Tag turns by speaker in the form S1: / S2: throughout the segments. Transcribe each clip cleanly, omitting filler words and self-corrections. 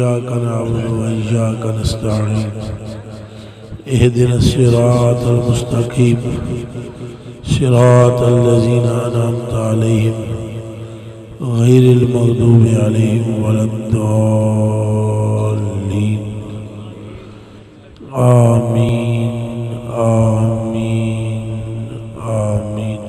S1: إياك نعبد وإياك نستعين اهدنا الصراط المستقيم صراط الذين أنعمت عليهم غير المغضوب عليهم ولا الضالين آمين آمين آمين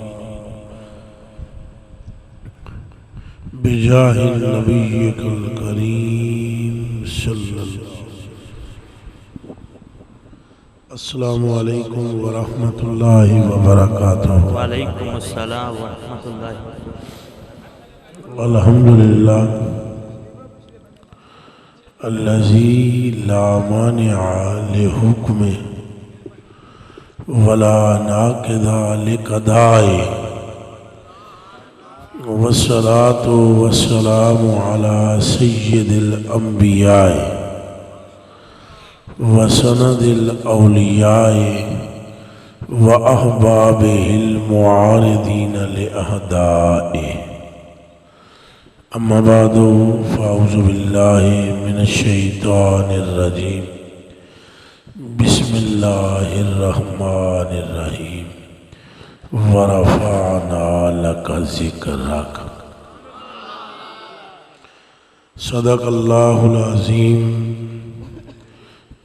S1: بجاه النبي الكريم صلی اللہ. السلام علیکم ورحمۃ اللہ وبرکاتہ.
S2: وعلیکم السلام ورحمۃ اللہ.
S1: الحمدللہ الذی لا مانع لحکمہ ولا ناقض لقضائہ والصلاة والسلام على سید الانبیاء وسند الاولیاء واحبابہ المعارضین لاعدائہ. اما بعد فاعوذ باللہ من الشیطان الرجیم. بسم اللہ الرحمن الرحیم. ورفعنا لك ذکرک. صدق اللہ العظیم.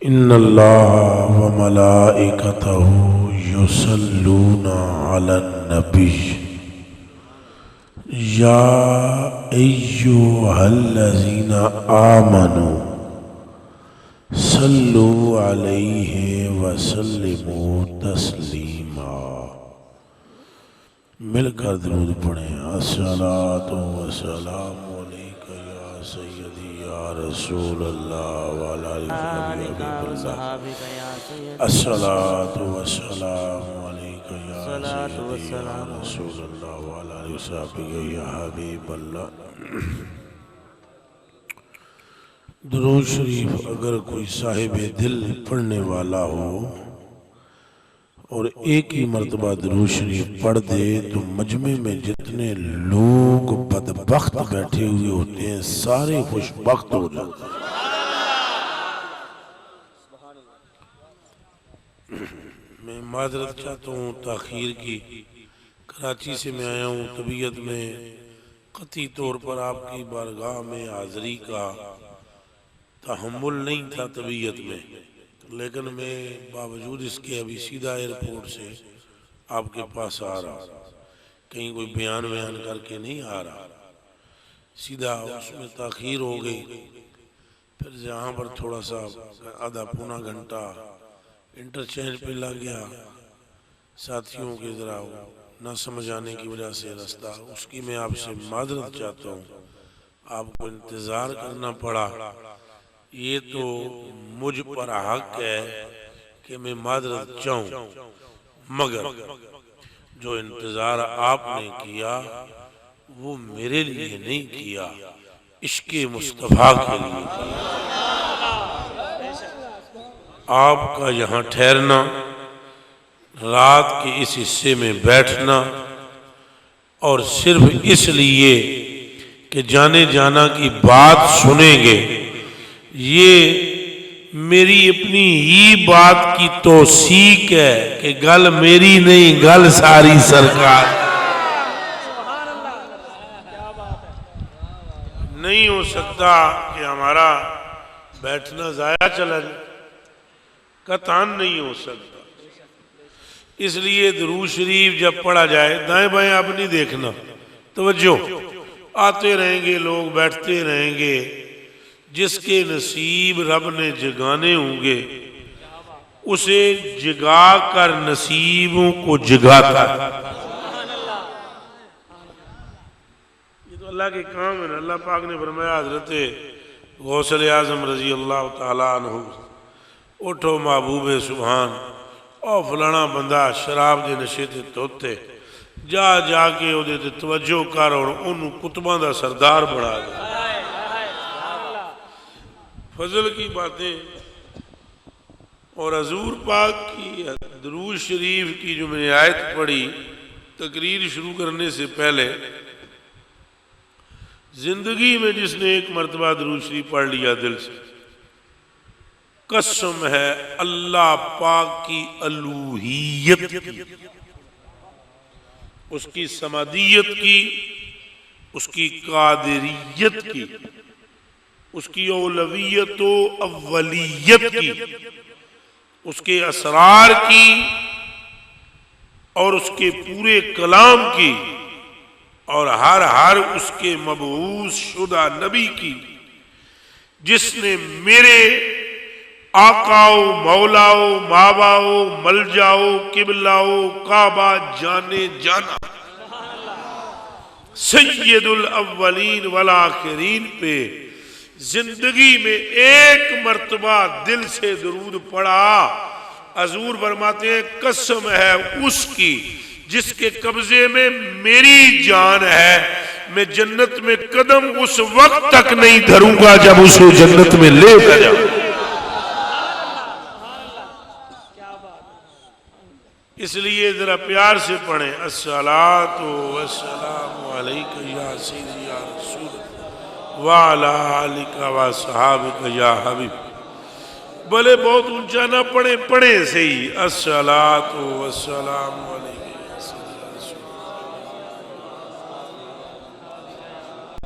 S1: ان اللہ وملائکتہ یصلون علی النبی یا ایہا الذین آمنوا صلوا علیہ وسلموا تسلیما. مل کر درود پڑھیں. الصلاۃ والسلام علیکہ یا سیدی یا رسول اللہ وعلی آلہ وصحبہ. الصلاۃ والسلام علیکہ یا سیدی یا رسول اللہ وعلی آلہ وصحبہ یا حبیب اللہ. درود شریف اگر کوئی صاحب دل پڑھنے والا ہو اور ایک ہی مرتبہ درود شریف پڑھ دے تو مجمع میں جتنے لوگ بدبخت بیٹھے ہوئے ہوتے ہیں سارے خوشبخت ہو جاتے ہیں. میں معذرت چاہتا ہوں تاخیر کی. کراچی سے میں آیا ہوں. طبیعت میں قطعی طور پر آپ کی بارگاہ میں حاضری کا تحمل نہیں تھا طبیعت میں، لیکن میں باوجود اس کے ابھی سیدھا ایئرپورٹ سے آپ کے پاس آ رہا. کہیں کوئی بیان کر کے نہیں آ رہا. سیدھا اس میں تاخیر ہو گئی. پھر جہاں پر تھوڑا سا آدھا پونا گھنٹہ انٹرچینج پہ لگ گیا ساتھیوں کے ذرا نہ سمجھ آنے کی وجہ سے رستہ، اس کی میں آپ سے معذرت چاہتا ہوں. آپ کو انتظار کرنا پڑا. یہ تو مجھ پر حق ہے کہ میں معذرت چاہوں، مگر جو انتظار آپ نے کیا وہ میرے لیے نہیں کیا، عشق مصطفیٰ کے لیے کیا. آپ کا یہاں ٹھہرنا، رات کے اس حصے میں بیٹھنا، اور صرف اس لیے کہ جانے جانا کی بات سنیں گے، یہ میری اپنی ہی بات کی توثیق ہے کہ گل میری نہیں، گل ساری سرکار. نہیں ہو سکتا کہ ہمارا بیٹھنا ضائع چلا جائے، قطعاً نہیں ہو سکتا. اس لیے درود شریف جب پڑھا جائے دائیں بائیں آپ نہیں دیکھنا، توجہ. آتے رہیں گے لوگ، بیٹھتے رہیں گے. جس کے نصیب رب نے جگانے ہوں گے اسے جگا کر نصیبوں کو جگاتا ہے. یہ تو اللہ کے کام ہے نا. اللہ پاک نے فرمایا حضرت غوث اعظم رضی اللہ تعالیٰ عنہ، اٹھو محبوب سبحان، او فلانا بندہ شراب دے نشے تے توتے، جا جا کے او دے توجہ کر اور انہوں کتباں دا سردار بڑھا دے. فضل کی باتیں. اور حضور پاک کی درود شریف کی جو میں نے آیت پڑھی تقریر شروع کرنے سے پہلے، زندگی میں جس نے ایک مرتبہ درود شریف پڑھ لیا دل سے، قسم ہے اللہ پاک کی الوہیت کی، اس کی سمادیت کی، اس کی قادریت کی، اس کی اولویت و اولیت کی، اس کے اسرار کی اور اس کے پورے کلام کی اور ہر اس کے مبعوث شدہ نبی کی، جس نے میرے آقاؤ مولاؤ ماباؤ ملجاؤ قبلاؤ کعبہ جانے جانا سید الاولین والآخرین پہ زندگی میں ایک مرتبہ دل سے درود پڑھا، حضور فرماتے ہیں قسم ہے اس کی جس کے قبضے میں میری جان ہے، میں جنت میں قدم اس وقت تک نہیں دھروں گا جب اسے جنت میں لے جاؤں۔ اس لیے ذرا پیار سے پڑھیں، الصلاۃ والسلام علیک یا سیدی یا رسول وعلی آلک و صحابک یا حبیب۔ بھلے بہت اونچا نہ پڑھیں، پڑھیں صحیح، الصلاۃ والسلام علیک یا سیدی یا رسول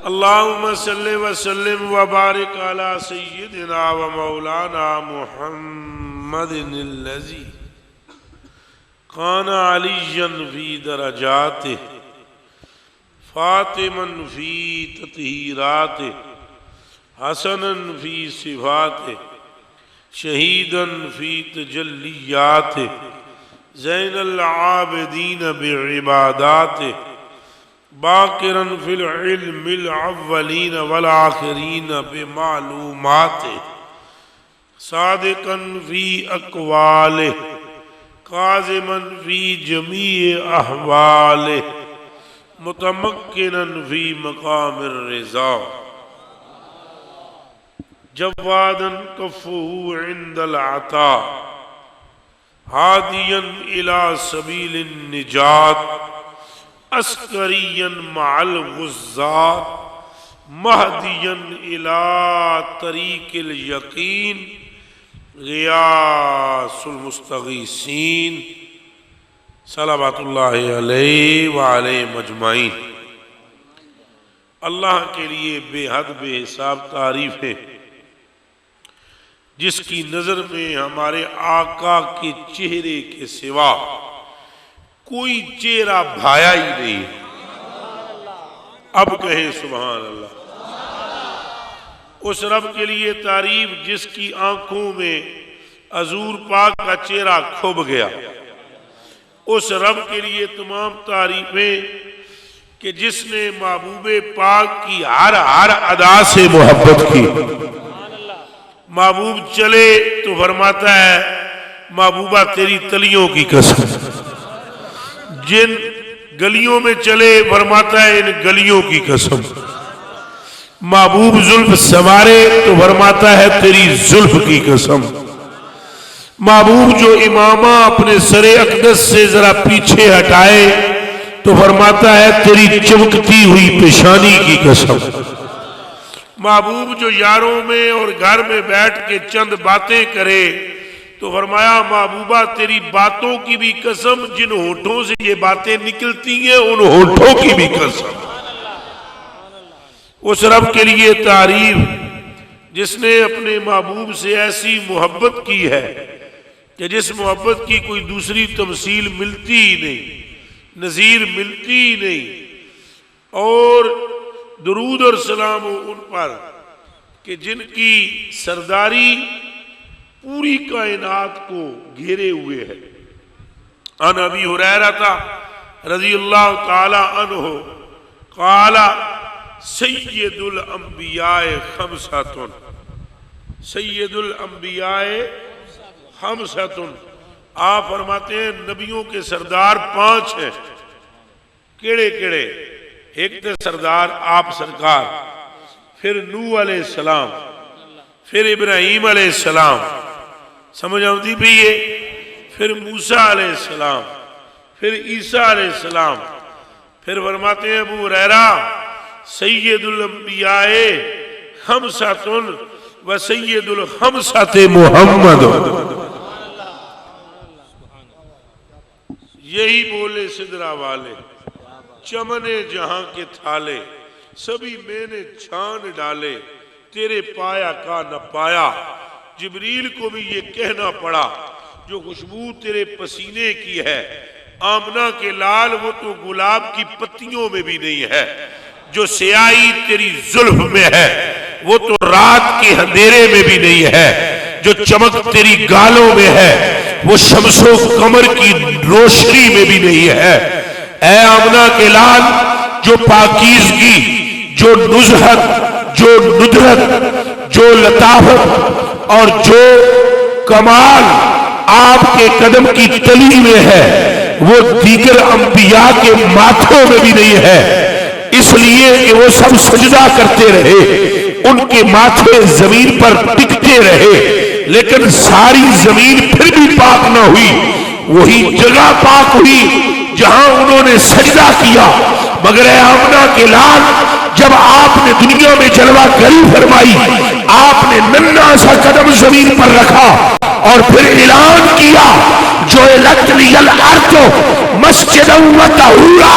S1: اللہم صلی وسلم وبارک علی سیدنا و مولانا محمد الذی کان علیاً فی درجاتہ فاطماً فی تطہیراتہ حسناً فی صفاتہ شہیداً فی تجلیاتہ زین العابدین بعباداتہ باقراً فی العلم الاولین والآخرین بمعلوماتہ صادقاً فی اقوالہ قاظماً فی جمیع احوالہ متمکناً فی مقام الرضا جواداً کفہ عند العطا ہادیاً الی سبیل النجات عسکریاً مع الغزات مہدیاً الی طریق الیقین غیاث المستغیثین صلوات اللہ علیہ وعلیہ مجمعین۔ اللہ کے لیے بے حد بے حساب تعریف ہے، جس کی نظر میں ہمارے آقا کے چہرے کے سوا کوئی چہرہ بھایا ہی نہیں۔ اب کہیں سبحان اللہ۔ اس رب کے لیے تعریف جس کی آنکھوں میں حضور پاک کا چہرہ کھب گیا۔ اس رب کے لیے تمام تعریفیں کہ جس نے محبوب پاک کی ہر ادا سے محبت کی۔ محبوب چلے تو فرماتا ہے محبوبہ تیری تلیوں کی قسم، جن گلیوں میں چلے فرماتا ہے ان گلیوں کی قسم، محبوب زلف سنوارے تو فرماتا ہے تیری زلف کی قسم، محبوب جو امامہ اپنے سر اقدس سے ذرا پیچھے ہٹائے تو فرماتا ہے تیری چمکتی ہوئی پیشانی کی قسم، محبوب جو یاروں میں اور گھر میں بیٹھ کے چند باتیں کرے تو فرمایا محبوبہ تیری باتوں کی بھی قسم، جن ہونٹوں سے یہ باتیں نکلتی ہیں ان ہونٹوں کی بھی قسم۔ اس رب کے لیے تعریف جس نے اپنے محبوب سے ایسی محبت کی ہے کہ جس محبت کی کوئی دوسری تمثیل ملتی ہی نہیں، نظیر ملتی ہی نہیں، اور درود اور سلام ان پر کہ جن کی سرداری پوری کائنات کو گھیرے ہوئے ہے۔ عن ابی ہریرہ رضی اللہ تعالی عنہ قال سید الانبیاء خمسۃ، سید الانبیاء خمسۃ، آپ فرماتے ہیں نبیوں کے سردار 5 ہیں۔ کیڑے کیڑے؟ ایک تھے سردار آپ سرکار، پھر نوح علیہ السلام، پھر ابراہیم علیہ السلام، سمجھ آتی بھی یہ، پھر موسیٰ علیہ السلام، پھر عیسیٰ علیہ السلام، پھر فرماتے ہیں ابو ہریرہ سید الانبیاء خمسۃ و سید الخمسۃ محمد، یہی بولے سدرا والے، چمن جہاں کے تھالے، سبھی میں نے چھان ڈالے، تیرے پایا کا نہ پایا۔ جبریل کو بھی یہ کہنا پڑا جو خوشبو تیرے پسینے کی ہے، آمنہ کے لال وہ تو گلاب کی پتیوں میں بھی نہیں ہے، جو سیاہی تیری زلف میں ہے وہ تو رات کے اندھیرے میں بھی نہیں ہے، جو چمک تیری گالوں میں ہے وہ شمس و قمر کی روشنی میں بھی نہیں ہے۔ اے آمنہ کے لال، جو پاکیزگی، جو نزہت، جو ندرت، جو لطافت اور جو کمال آپ کے قدم کی تلی میں ہے وہ دیگر انبیاء کے ماتھوں میں بھی نہیں ہے، اس لیے کہ وہ سب سجدہ کرتے رہے، ان کے ماتھے زمین پر ٹکتے رہے، لیکن ساری زمین پھر بھی پاک نہ ہوئی، وہی جگہ پاک ہوئی جہاں انہوں نے سجدہ کیا۔ مگر اے آمنہ کے لال، جب آپ نے دنیا میں جلوہ گری فرمائی، آپ نے ننھا سا قدم زمین پر رکھا اور پھر اعلان کیا، جو الت لی الارض مسجدا و طہورا،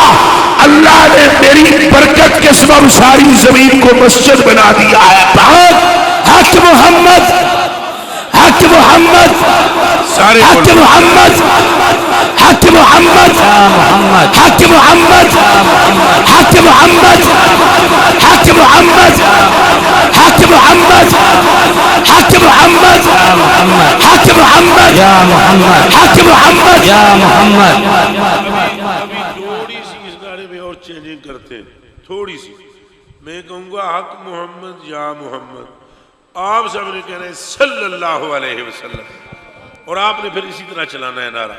S1: اللہ نے میری برکت کے سبب ساری زمین کو مسجد بنا دیا ہے۔ حق محمد، حق محمد، حق محمد، حق محمد، حق محمد، حق محمد، حق محمد، حق محمد، حق محمد، حق محمد، یا محمد، حق محمد، یا محمد۔ تھوڑی سی اس گانے میں اور چینجنگ کرتے ہیں، تھوڑی سی میں کہوں گا حق محمد یا محمد، آپ سب نے کہنا ہے صلی اللہ علیہ وسلم، اور آپ نے پھر اسی طرح چلانا ہے نعرہ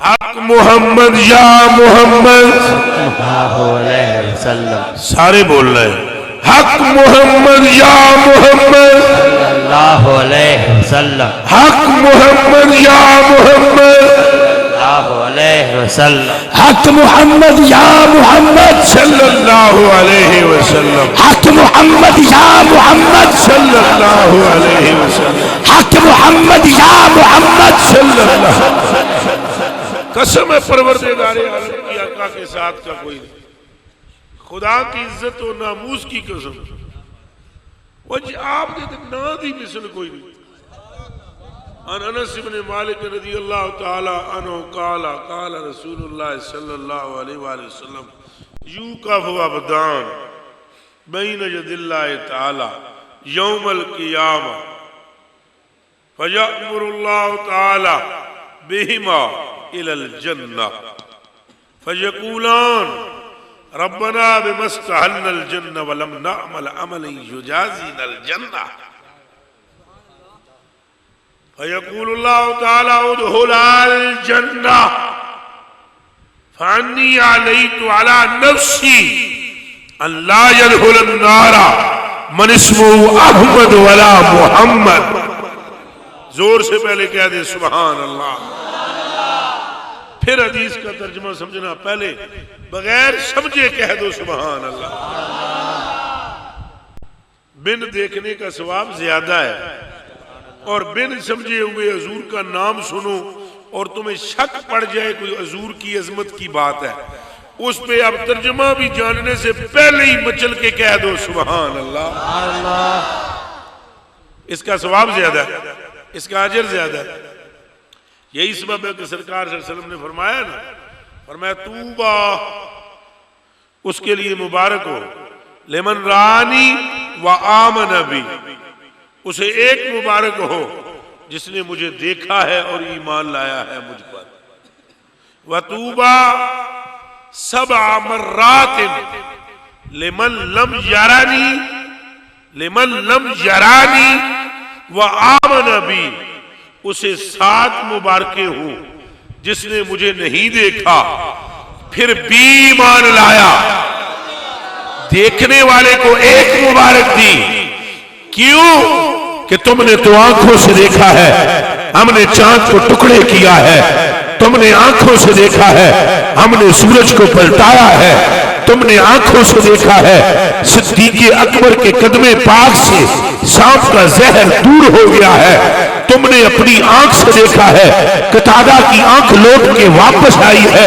S1: حق محمد یا محمد صلی اللہ علیہ وسلم، سارے بول رہے ہیں حق محمد یا محمد صلی اللہ علیہ وسلم، حق محمد یا محمد صلی اللہ علیہ وسلم، حق محمد یا محمد صلی اللہ علیہ وسلم، حق محمد یا محمد صلی اللہ علیہ وسلم، حق محمد یا محمد صلی اللہ علیہ وسلم۔ قسم ہے پروردگار عالم کی آقا کے ساتھ کا کوئی نہیں، خدا کی عزت و ناموس کی قسم، وجہ آپ نے نا دی مثل کوئی نہیں۔ ان انس بن مالک رضی اللہ تعالی عنہ قال قال رسول اللہ صلی اللہ علیہ وآلہ وسلم یوقف عبدان بین ید اللہ تعالی یوم القیامہ فیأمر اللہ تعالی بہما الى الجنہ فیقولان ربنا بما استحلنا الجنہ ولم نعمل عملا یجازینا الجنہ فیقول اللہ تعالی ادخل الجنہ فانی علیت علی نفسی ان لا يدخل النار من اسمه احمد ولا محمد۔ زور سے پہلے کہہ دے سبحان اللہ، پھر حدیث کا ترجمہ سمجھنا، پہلے بغیر سمجھے کہہ دو سبحان اللہ۔ بن دیکھنے کا ثواب زیادہ ہے، اور بن سمجھے ہوئے حضور کا نام سنو اور تمہیں شک پڑ جائے کوئی حضور کی عظمت کی بات ہے، اس پہ اب ترجمہ بھی جاننے سے پہلے ہی مچل کے کہہ دو سبحان اللہ۔ اس کا ثواب زیادہ ہے، اس کا اجر زیادہ ہے۔ یہی سبب ہے کہ سرکار صلی اللہ علیہ وسلم نے فرمایا نا، فرمایا توبہ اس کے لیے مبارک ہو لمن رانی و آمن بی، اسے ایک مبارک ہو جس نے مجھے دیکھا ہے اور ایمان لایا ہے مجھ پر، وَتُوبَا سَبْعَ مَرَّاتٍ لِمَن لَمْ یَرَانِی وَآمَنَ بِی، اسے 7 مبارکیں ہوں جس نے مجھے نہیں دیکھا پھر بھی ایمان لایا۔ دیکھنے والے کو ایک مبارک دی، کیوں کہ تم نے تو آنکھوں سے دیکھا ہے، ہم نے چاند کو ٹکڑے کیا ہے،
S3: تم نے آنکھوں سے دیکھا ہے ہم نے سورج کو پلٹایا ہے، تم نے آنکھوں سے دیکھا ہے صدیق اکبر کے قدم پاک سے سانپ کا زہر دور ہو گیا ہے، تم نے اپنی آنکھ سے دیکھا ہے قتادہ کی آنکھ لوٹ کے واپس آئی ہے،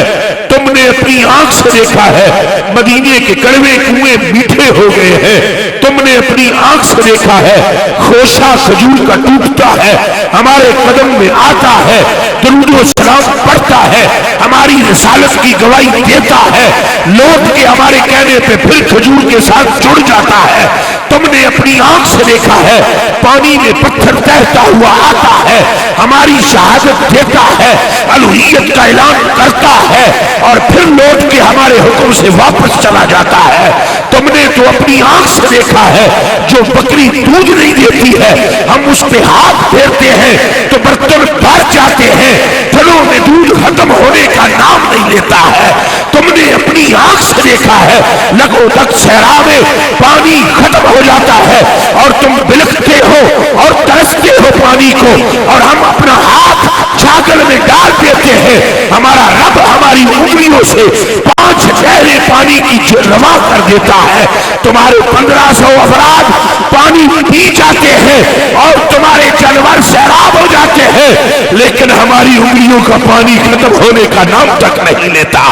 S3: تم نے اپنی آنکھ سے دیکھا ہے مدینے کے کڑوے کنویں میٹھے ہو گئے ہیں، تم نے اپنی آنکھ سے دیکھا ہے خوشہ کھجور کا ٹوٹتا ہے ہمارے قدم میں آتا ہے، درود و سلام پڑھتا ہے، ہماری رسالت کی گواہی دیتا ہے، لوٹ کے ہمارے کہنے پہ پھر کھجور کے ساتھ جڑ جاتا ہے، تم نے اپنی آنکھ سے دیکھا ہے پانی میں پتھر تیرتا ہوا آتا ہے، ہماری شہادت دیتا ہے، الوہیت کا اعلان کرتا ہے اور پھر لوٹ کے ہمارے حکم سے واپس چلا جاتا ہے، تم نے تو اپنی آنکھ سے دیکھا ہے جو بکری دودھ نہیں دیتی ہے ہم اس پہ ہاتھ پھیرتے ہیں تو برتن بھر جاتے ہیں، پھلوں میں دودھ ختم ہونے کا نام نہیں لیتا ہے، تم نے اپنی آنکھ سے دیکھا ہے لگو لگ صحرا میں پانی ختم ہو جاتا ہے اور تم بلکتے ہو اور ترستے ہو پانی کو اور ہم اپنا ہاتھ چھاگل میں ڈال دیتے ہیں، ہمارا رب ہماری انگلیوں سے 5 نہریں پانی کی رواں کر دیتا ہے، تمہارے 1500 افراد پانی پی جاتے ہیں اور تمہارے جانور سیراب ہو جاتے ہیں لیکن ہماری انگلیوں کا پانی ختم ہونے کا نام تک نہیں لیتا،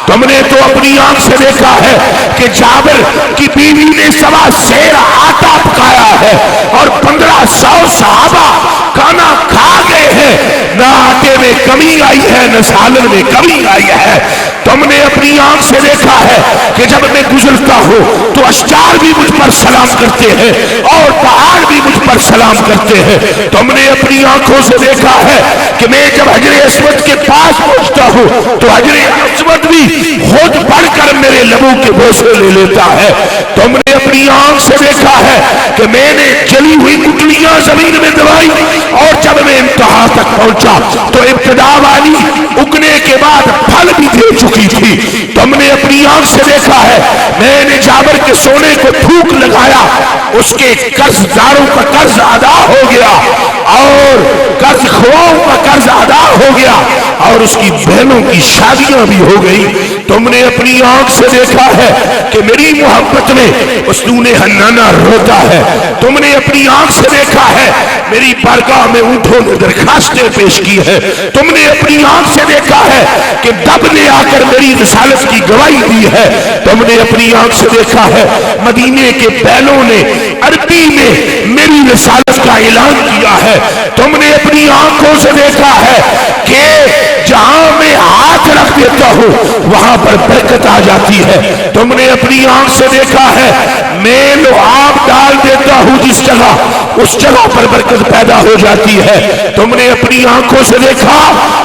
S3: تم نے تو اپنی آنکھ سے دیکھا ہے کہ جابر کی بیوی نے 1.25 سیر آٹا پکایا ہے اور 1500 صحابہ کھانا کھا گئے ہیں، نہ آٹے میں کمی آئی ہے نہ سالن میں کمی آئی ہے، تم نے اپنی آنکھ سے دیکھا ہے کہ جب میں گزرتا ہوں تو اشجار بھی مجھ پر سلام کرتے ہیں اور پہاڑ بھی مجھ پر سلام کرتے ہیں، تم نے اپنی آنکھوں سے دیکھا ہے کہ میں جب حجر اسود کے پاس پہنچتا ہوں تو حجر اسود بھی خود پڑھ کر میرے لبوں کے بوسے لے لیتا ہے، تم نے اپنی آنکھ سے دیکھا ہے کہ میں نے جلی ہوئی گٹلیاں زمین میں دبائی اور جب میں انتہا تک پہنچا تو ابتدا والی اگنے کے بعد پھل بھی دے چکی تھی، تم نے اپنی آنکھ سے دیکھا ہے میں نے جابر کے سونے کو تھوک لگایا اس کے قرض داروں کا قرض ادا ہو گیا اور قرض خواہوں کا قرض ادا ہو گیا اور اس کی بہنوں کی شادیاں بھی ہو گئی، تم نے اپنی آنکھ سے دیکھا ہے کہ میری محبت میں اسلون حنانہ روتا ہے، تم نے اپنی آنکھ سے دیکھا ہے میری بارگاہ میں اونٹوں نے درخواستیں پیش کی ہے، تم نے اپنی آنکھ سے دیکھا ہے کہ دب نے آ کر میری رسالت کی گواہی دی ہے، تم نے اپنی آنکھ سے دیکھا ہے مدینے کے بیلوں نے عربی میں میری رسالت کا اعلان کیا ہے، تم نے اپنی آنکھوں سے دیکھا ہے کہ جہاں میں ہاتھ رکھ دیتا ہوں وہاں پر برکت آ جاتی ہے، تم نے اپنی آنکھ سے دیکھا ہے میں لعاب ڈال دیتا ہوں جس جگہ اس جگہ پر برکت پیدا ہو جاتی ہے، تم نے اپنی آنکھوں سے دیکھا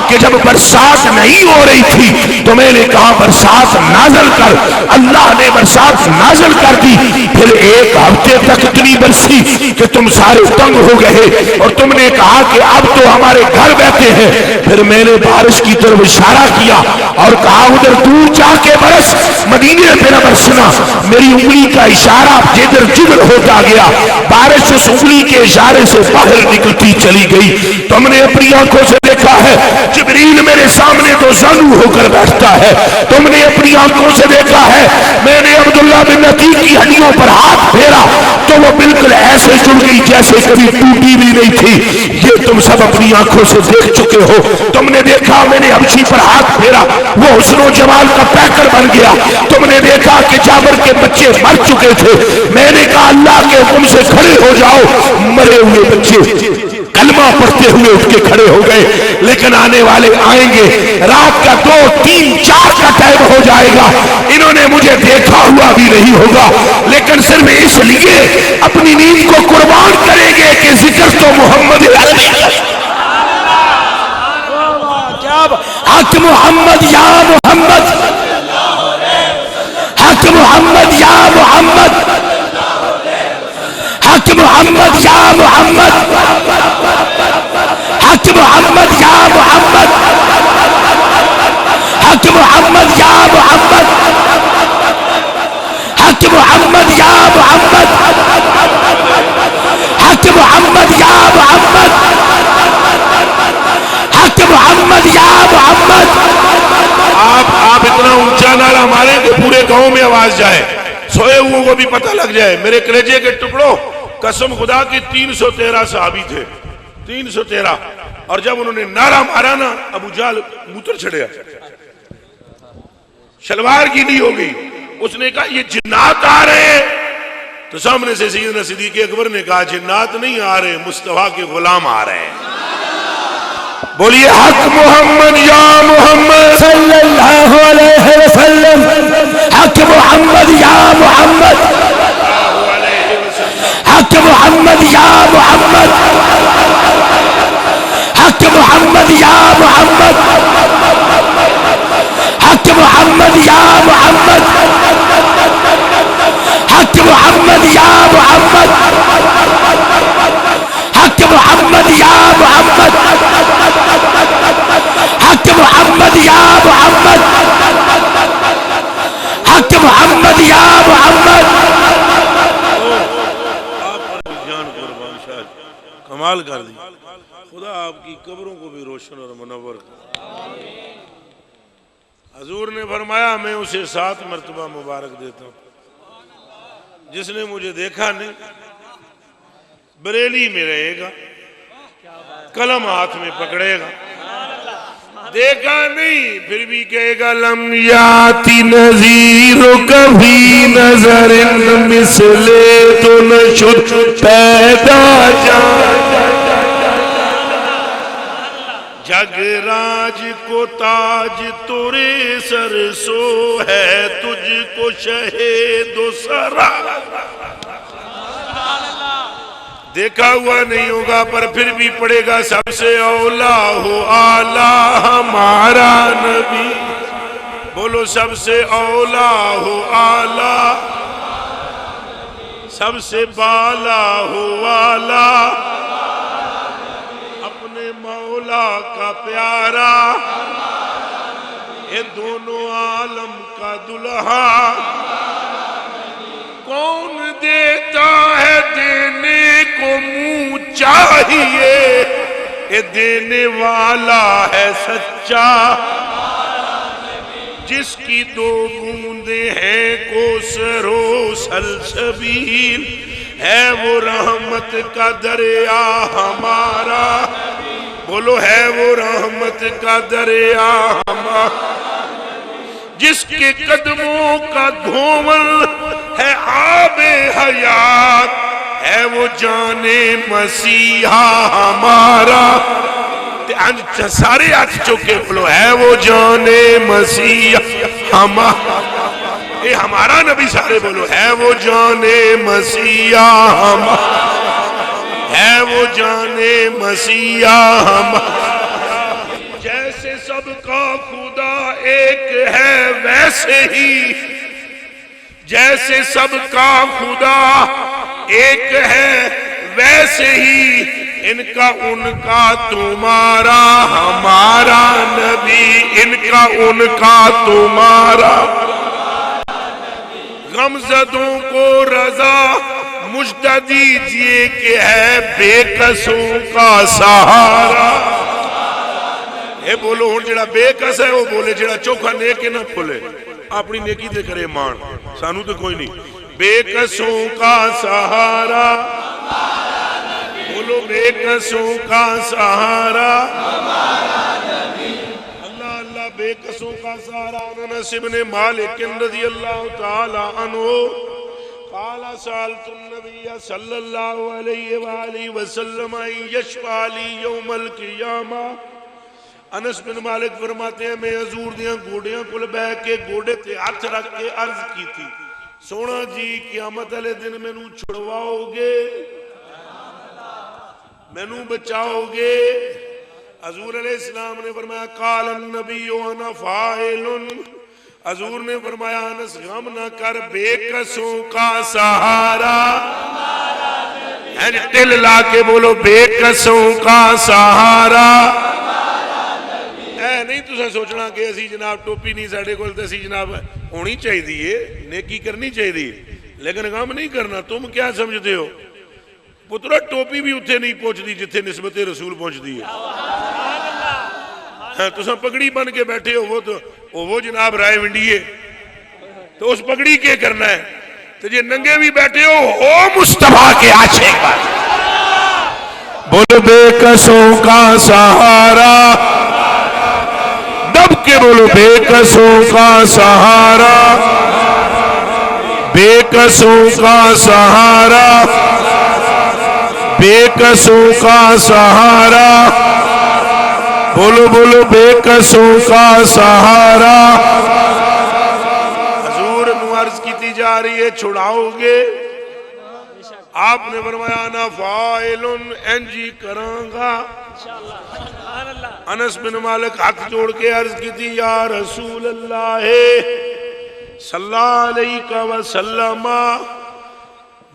S3: کہ جب برسات نہیں ہو رہی تھی تو میں نے کہا برسات نازل کر، اللہ نے برسات نازل کر دی، پھر 1 ہفتے تک اتنی برسی کہ تم سارے تنگ ہو گئے اور تم نے کہا کہ اب تو ہمارے گھر بیٹھے ہیں، پھر میں نے بارش کی طرف اشارہ کیا اور کہا ادھر دور جا کے برس، مدینے پہ نہ برسنا، میری انگلی کا اشارہ جدھر جدھر ہوتا گیا بارش اس انگلی کے اشارے سے باہر نکلتی چلی گئی، تم نے اپنی آنکھوں سے دیکھا ہے جبریل میرے سامنے تو زانو ہو کر بیٹھتا ہے، تم نے اپنی آنکھوں سے دیکھا ہے میں نے عبداللہ بن عتیق کی ہڈیوں پر ہاتھ پھیرا تو وہ بالکل ایسے جڑ گئی جیسے کبھی ٹوٹی بھی نہیں تھی، یہ تم سب اپنی آنکھوں سے دیکھ چکے ہو، تم نے دیکھا میں نے حبشی پر ہاتھ پھیرا وہ حسن و جمال کا پیکر بن گیا، تم نے دیکھا کہ جابر کے بچے مر چکے تھے، میں نے کہا اللہ کے حکم سے کھڑے ہو جاؤ، مرے ہوئے بچے کلمہ پڑھتے ہوئے اٹھ کے کھڑے ہو گئے، لیکن آنے والے آئیں گے رات کا 2 3 4 کا ٹائم ہو جائے گا، انہوں نے مجھے دیکھا ہوا بھی نہیں ہوگا لیکن صرف اس لیے اپنی نیند کو قربان کریں گے کہ ذکر تو محمد حق محمد یا محمد حق محمد یا محمد حق محمد یا محمد حق محمد یا محمد حق محمد یا محمد حق محمد یا محمد حق محمد یا محمد حق محمد یا محمد آواز جائے, سوئے ہوئے کو بھی پتہ لگ جائے. میرے کلیجے کے ٹکڑوں, قسم خدا کی 313 صحابی تھے, 313. اور جب انہوں نے نعرہ مارا نا, ابو جہل موتر چھڑیا, شلوار گیلی ہو گئی. اس نے کہا یہ جنات آ رہے ہیں. تو سامنے سے سیدنا صدیق اکبر نے کہا جنات نہیں آ رہے, مصطفیٰ کے غلام آ رہے ہیں. بولیے حق محمد یا محمد
S4: صلی اللہ علیہ وسلم, حق محمد یا محمد, حق محمد یا محمد, حق محمد یا محمد, حق محمد یا محمد, حق محمد یا محمد, حق محمد یا محمد, حق محمد یا محمد, حق محمد یا محمد.
S1: جان قربان شاہ, کمال کر دی. خدا آپ کی قبروں کو بھی روشن اور منور کر. حضور نے فرمایا میں اسے 7 مرتبہ مبارک دیتا ہوں جس نے مجھے دیکھا نہیں, بریلی میں رہے گا, قلم ہاتھ میں پکڑے گا, دیکھا نہیں پھر بھی کہے گا لم یاتی نذیر کبھی نظر مثلے تو نشد پیدا جگ راج کو تاج تورے سر سو ہے, تجھ کو شہید و سرا. دیکھا ہوا نہیں ہوگا پر پھر بھی پڑے گا سب سے اولا ہو آلہ ہمارا نبی. بولو سب سے اولا ہو آلہ, سب سے بالا ہو والا, اپنے مولا کا پیارا, یہ دونوں عالم کا دلہا. کون دیتا ہے دینے کو منہ چاہیے, یہ دینے والا ہے سچا. جس کی 2 بوندیں ہیں کوثر و سلسبیل, ہے وہ رحمت کا دریا ہمارا. بولو ہے وہ رحمت کا دریا ہمارا. جس کے قدموں کا دھومل ہے آب حیات, ہے وہ جان مسیحا ہمارا. سارے ہاتھ چکے بولو ہے وہ جان مسیحا ہمارا. اے ہمارا نبی, سارے بولو ہے وہ جان مسیحا ہمارا, ہے وہ جان مسیحا ہمارا. جیسے سب کا خدا ایک ہے ویسے ہی, جیسے سب کا خدا ایک ہے ویسے ہی, ان کا ان کا تمہارا ہمارا نبی, ان کا ان کا تمہارا. غمزدوں کو رضا مجدہ دیجئے کہ ہے بے کسوں کا سہارا. اے بولو ہن جڑا بے کس ہے وہ بولے, جڑا چوکھا نیک نہ کھولے, اپنی نیکی تے کرے مان, سانو تو کوئی نہیں. بے کسوں کا سہارا, بولو بے کسوں کا سہارا. اللہ اللہ بے کسوں کا سہارا. انس بن مالک رضی اللہ تعالی عنہ قال سألت النبی صلی اللہ علیہ وآلہ وسلم ان یشفع لی یوم القیامہ. انس بن مالک فرماتے ہیں میں حضور دیاں گوڑیاں کل بہ کے گوڑے تے ہاتھ رکھ کے عرض کی تھی, سونا جی قیامت والے دن مینوں چھڑواؤ گے, مینوں بچاؤ گے. حضور علیہ السلام نے فرمایا قال النبی انا فاعل. حضور نے فرمایا انس غم نہ کر, بے کسوں کا سہارا. دل لا کے بولو بے کسوں کا سہارا. نہیں تو سوچنا کہ اسی جناب ٹوپی نہیں ساڑھے کول تے اسی جناب ہونی چاہیے, نیکی کرنی چاہیے, لیکن غم نہیں کرنا. تم کیا سمجھتے ہو پترا, ٹوپی بھی اتھے نہیں پہنچتی جتھے نسبت رسول پہنچتی ہے. تو سب پگڑی بن کے بیٹھے ہو, وہ جناب رائے ونڈیے,
S3: تو اس پگڑی کے کرنا ہے تو جی ننگے بھی بیٹھے ہو مصطفیٰ کے عاشق بولو بے کسوں کا سہارا دب کے بولو بے کسوں کا سہارا بے کسوں کا سہارا بے کسوں کا سہارا بولو بولو بے کسوں کا سہارا حضور عرض کی جا رہی ہے چھڑاؤ گے آپ نے فرمایا نا فائلن انجی کرانگا انس بن مالک ہاتھ جوڑ کے عرض کی تھی یا رسول اللہ صلی اللہ علیہ وسلم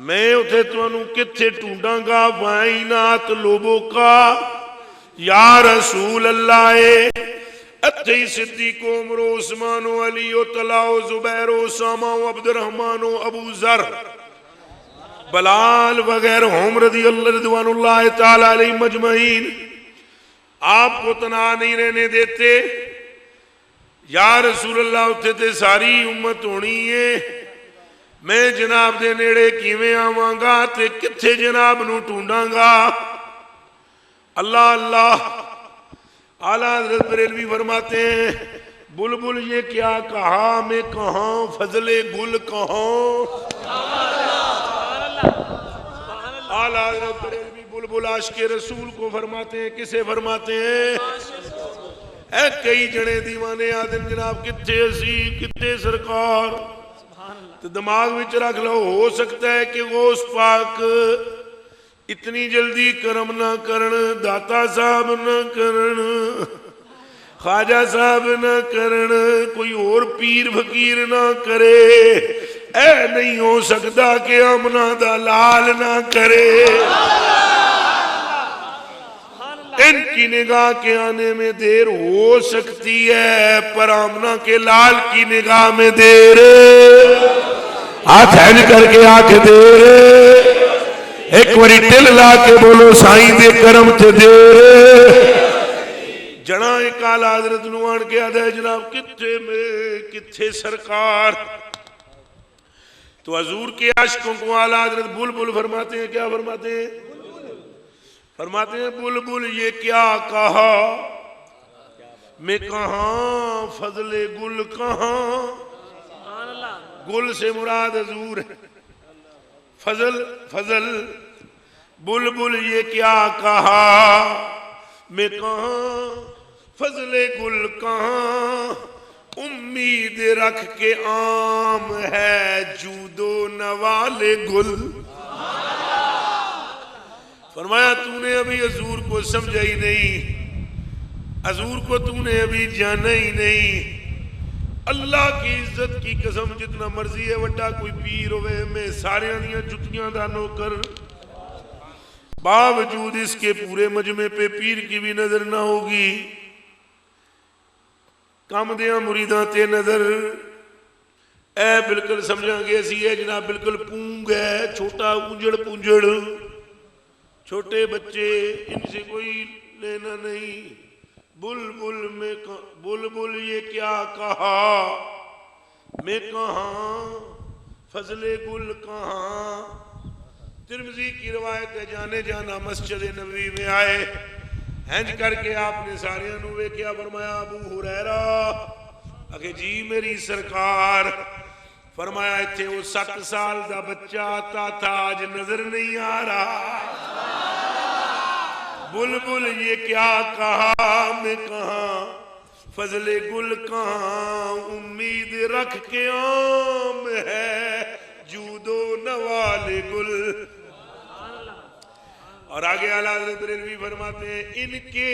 S3: میں اتھے تو انہوں کتھے ٹونڈاں گا وائنات لوبوں کا یا رسول اللہ اتھے صدیق عمر عثمان و علی و طلحہ و زبیر و اسامہ و عبد الرحمن و ابو ذر بلال وغیرہ ہم رضی اللہ رضوان اللہ تعالی علیہ مجمعین آپ کو تنہا نہیں رہنے دیتے یا رسول اللہ اتھے تے ساری امت ہونی ہے میں جناب دے نیڑے کیویں آواں گا تے کتھے جناب نو ٹونڈاں گا اللہ اللہ اعلیٰ حضرت بریلوی فرماتے ہیں بلبل یہ کیا کہا میں کہاں فضل گل کہاں اعلیٰ حضرت بریلوی بلبل عاشق رسول کو فرماتے ہیں کسے فرماتے ہیں اے کئی جنے دیوانے آدم جناب کتے اسی کتے سرکار تو دماغ وچ رکھ لو ہو سکتا ہے کہ غوث پاک اتنی جلدی کرم نہ کرن داتا صاحب نہ کرن خواجہ صاحب نہ کرن کوئی اور پیر فقیر نہ کرے اے نہیں ہو سکتا کہ امنا دا لال نہ کرے ان کی نگاہ کے آنے میں دیر ہو سکتی ہے پر آمنہ کے لال کی نگاہ میں دیر ہاتھ ہین کر کے آنکھ دیر ایک وری ٹل لا کے بولو سائیں دے کرم تے دیر جنا ایک آلہ حضرت نوان کے آدھے جناب کتھے میں کتھے سرکار تو حضور کے عاشقوں کو آلہ حضرت بلبل فرماتے ہیں کیا فرماتے ہیں فرماتے ہیں بلبل یہ کیا کہا میں کہاں فضل گل کہاں گل سے مراد حضور ہے فضل بلبل یہ کیا کہا میں کہاں فضل گل کہاں امید رکھ کے عام ہے جود و نوال گل فرمایا تو نے ابھی حضور کو سمجھا ہی نہیں حضور کو تو نے ابھی جانا ہی نہیں اللہ کی عزت کی قسم جتنا مرضی ہے وڈا کوئی پیر ہوئے میں سارے آنیاں جتیاں دا نوکر باوجود اس کے پورے مجمع پہ پیر کی بھی نظر نہ ہوگی کام دیاں مریداں تے نظر اے بلکل سمجھاں گے اسی ہے جناب بلکل پونگ ہے چھوٹا پونجڑ چھوٹے بچے ان سے کوئی لینا نہیں بلبل یہ کیا کہا میں کہاں فضل گل کہاں ترمذی کی روایت ہے جانے جانا مسجد نبوی میں آئے ہنج کر کے آپ نے سارے انوے کیا فرمایا ابو ہریرہ اگے جی میری سرکار فرمایا تھے وہ 7 سال دا بچہ آتا تھا آج نظر نہیں آ رہا بلبل یہ کیا کہا میں کہاں فضل گل کہاں امید رکھ کے عام ہے جود و نوال گل اور آگے اعلیٰ حضرت بریلوی فرماتے ہیں ان کے